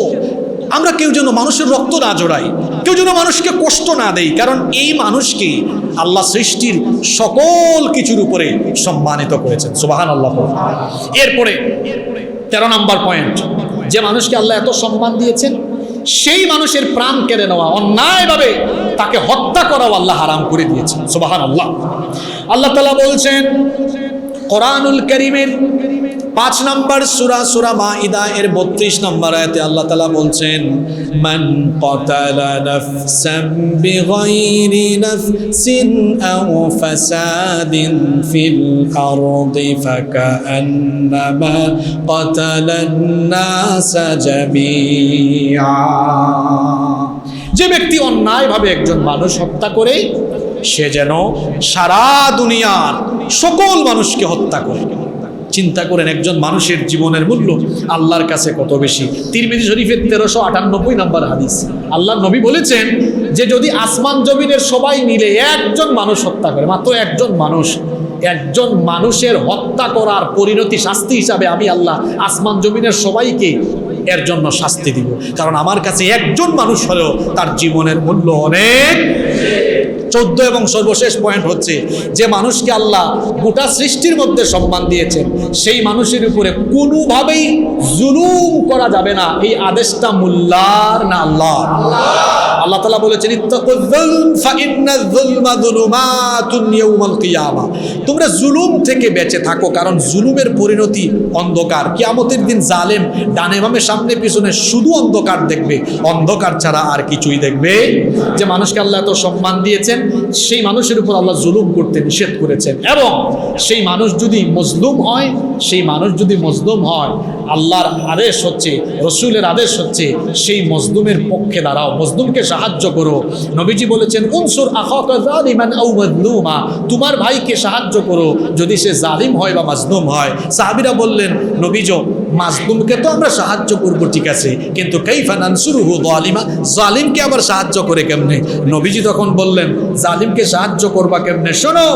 আমরা কেউ যেন মানুষের রক্ত না জড়াই, কেউ যেন মানুষকে কষ্ট না দেই, কারণ এই মানুষকে আল্লাহ সৃষ্টির সকল কিছুর উপরে সম্মানিত করেছেন। সুবহানাল্লাহ। এরপরে 13 নম্বর পয়েন্ট, যে মানুষকে আল্লাহ এত সম্মান দিয়েছেন, সেই মানুষের প্রাণ কেড়ে নেওয়া, অন্যায়ভাবে তাকে হত্যা করাও আল্লাহ হারাম করে দিয়েছেন। সুবহানাল্লাহ। আল্লাহ তাআলা বলছেন কোরআনুল কারীমের 5 নম্বর সূরা, সূরা মাইদা এর 32 নম্বর আয়াতে আল্লাহ তাআলা বলছেন, মান ক্বাতালা নাফসান বিগাইরি নাফসিন আও ফাসাদিন ফিল আরদি ফাকান্নামা ক্বাতালান নাসা জামিআ। যে ব্যক্তি অন্যায়ভাবে একজন মানুষ হত্যা করে, সে যেন সারা দুনিয়ার সকল মানুষকে হত্যা করে। চিন্তা করেন, একজন মানুষের জীবনের মূল্য আল্লাহর কাছে কত বেশি। তিরমিজি শরীফের 1398 নম্বর হাদিস, আল্লাহর নবী বলেছেন যে যদি আসমান জমিনের সবাই মিলে একজন মানুষ হত্যা করে, মাত্র একজন মানুষ, একজন মানুষের হত্যা করার পরিণতি, শাস্তি হিসাবে আমি আল্লাহ আসমান জমিনের সবাইকে এর জন্য শাস্তি দিব, কারণ আমার কাছে একজন মানুষ হলেও তার জীবনের মূল্য অনেক। 14 এবং সর্বশেষ পয়েন্ট হচ্ছে, যে মানুষকে আল্লাহ গোটা সৃষ্টির মধ্যে সম্মান দিয়েছেন, সেই মানুষের উপরে কোনোভাবেই জুলুম করা যাবে না। এই আদেশটা মুল্লার না আল্লাহ? আল্লাহ তাআলা বলেছেন ইত্তাকুয যুলম ফাইন্নায যুলমা যুলুমাতুন ইয়াউমাল কিয়ামা, তোমরা জুলুম থেকে বেঁচে থাকো, কারণ জুলুমের পরিণতি অন্ধকার। কিয়ামতের দিন জালেম ডানে বামে সামনে পিছনে শুধু অন্ধকার দেখবে, অন্ধকার ছাড়া আর কিছুই দেখবে। যে মানুষকে আল্লাহ এত সম্মান দিয়েছেন, সেই মানুষের উপর আল্লাহ জুলুম করতে নিষেধ করেছেন। এবং সেই মানুষ যদি মজলুম হয়, আল্লাহর আদেশ হচ্ছে, রসুলের আদেশ হচ্ছে, সেই মজলুমের পক্ষে দাঁড়াও, মজলুমকে সাহায্য করো। নবীজি বলেছেন উনসুর আখাকা যালিমান আও মাজলুমা, তোমার ভাইকে সাহায্য করো যদি সে জালিম হয় বা মাজলুম হয়। সাহাবীরা বললেন নবীজো, মাজলুমকে তো আমরা সাহায্য করব ঠিক আছে, কিন্তু কাইফা নানসুরুহু যালিমা, জালিমকে আবার সাহায্য করে কেমনে? নবীজি তখন বললেন জালিমকে সাহায্য করবা কেমনে? শোনো,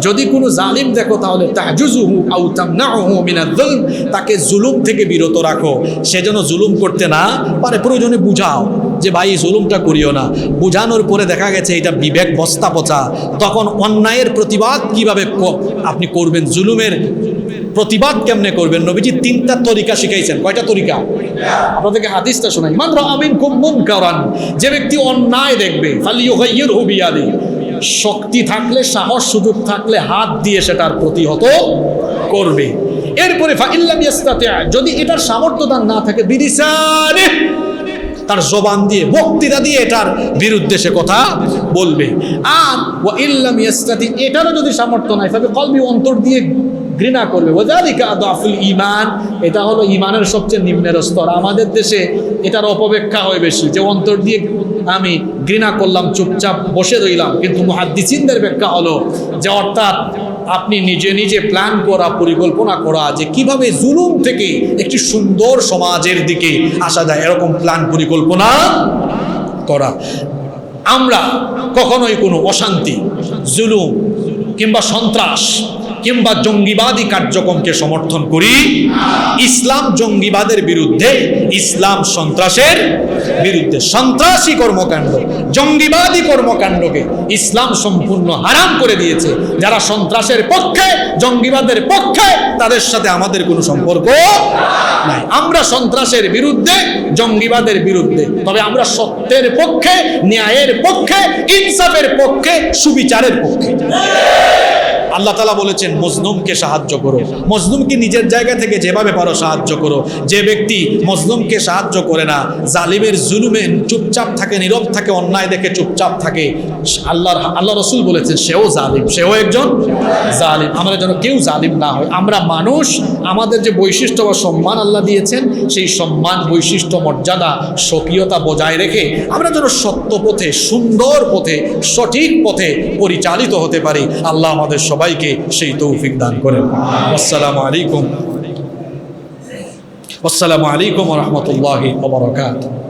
যদি কোনো জালিম দেখো তাহলে তাহজুজুহু আও তামনাউহু মিনাজ যুলম, তাকে জুলুম থেকে বিরত রাখো, সে যেন জুলুম করতে না পারে। প্রয়োজনে বুঝাও যে ভাই জুলুমটা করিও না। বুঝানোর পরে দেখা গেছে এটা বিবেক বস্তা পচা, তখন অন্যায়ের প্রতিবাদ কিভাবে আপনি করবেন, জুলুমের প্রতিবাদ কেমনে করবেন? নবীজি 3টা তরিকা শিখাইছেন। কয়টা তরিকা? আপনাদেরকে হাদিসটা শোনাই। মান রাআ মিনকুম মুনকারান, যে ব্যক্তি অন্যায় দেখবে, ফালিয়ুগাইয়িরহু বিয়াদিহি, শক্তি থাকলে, সাহস সুযোগ থাকলে হাত দিয়ে সেটার প্রতিহত করবে। এরপরে ফাইল্লাম ইয়াস্তাতি', যদি এটার সামর্থ্য তার না থাকে, বিলিসানিহি, তার জবান দিয়ে, বক্তৃতা দিয়ে এটার বিরুদ্ধে সে কথা বলবে। আর ওয়া ইল্লাম ইয়াস্তাতি', এটারও যদি সামর্থ্য নাই, তবে কলবি, অন্তর দিয়ে ঘৃণা করবে। ওয়াযালিকা আদআফুল ঈমান, এটা হলো ঈমানের সবচেয়ে নিম্নের স্তর। আমাদের দেশে এটার অপব্যাখ্যা হয় বেশি, যে অন্তর দিয়ে আমি ঘৃণা করলাম, চুপচাপ বসে রইলাম। কিন্তু মুহাদ্দিসিনদের ব্যাখ্যা হলো যে অর্থাৎ আপনি নিজে নিজে প্ল্যান করা, পরিকল্পনা করা, যে কিভাবে জুলুম থেকে একটি সুন্দর সমাজের দিকে আসা যায়, এরকম প্ল্যান পরিকল্পনা করা। আমরা কখনোই কোনো অশান্তি, জুলুম কিংবা সন্ত্রাস কিংবা জঙ্গিবাদী কার্যক্রমকে সমর্থন করি। ইসলাম জঙ্গিবাদের বিরুদ্ধে, ইসলাম সন্ত্রাসের বিরুদ্ধে। সন্ত্রাসী কর্মকাণ্ড, জঙ্গিবাদী কর্মকাণ্ডকে ইসলাম সম্পূর্ণ হারাম করে দিয়েছে। যারা সন্ত্রাসের পক্ষে, জঙ্গিবাদের পক্ষে, তাদের সাথে আমাদের কোনো সম্পর্ক নাই। আমরা সন্ত্রাসের বিরুদ্ধে, জঙ্গিবাদের বিরুদ্ধে, তবে আমরা সত্যের পক্ষে, ন্যায়ের পক্ষে, ইনসাফের পক্ষে, সুবিচারের পক্ষে। আল্লাহ তাআলা বলেছেন মজলুমকে সাহায্য করো, মজলুমকে নিজের জায়গা থেকে যেভাবে পারো সাহায্য করো। যে ব্যক্তি মজলুমকে সাহায্য করে না, জালিমের জুলুমে চুপচাপ থাকে, নীরব থাকে, অন্যায় দেখে চুপচাপ থাকে, আল্লাহ রসুল বলেছেন সেও জালিম, সেও একজন জালিম। আমরা যেন কেউ জালিম না হয়। আমরা মানুষ, আমাদের যে বৈশিষ্ট্য বা সম্মান আল্লাহ দিয়েছেন, সেই সম্মান, বৈশিষ্ট্য, মর্যাদা, স্বকীয়তা বজায় রেখে আমরা যেন সত্য পথে, সুন্দর পথে, সঠিক পথে পরিচালিত হতে পারি। আল্লাহ আমাদের সবাইকে সেই তৌফিক দান করেন। আসসালামু আলাইকুম ওয়া রাহমাতুল্লাহি ওয়া বারাকাতুহু।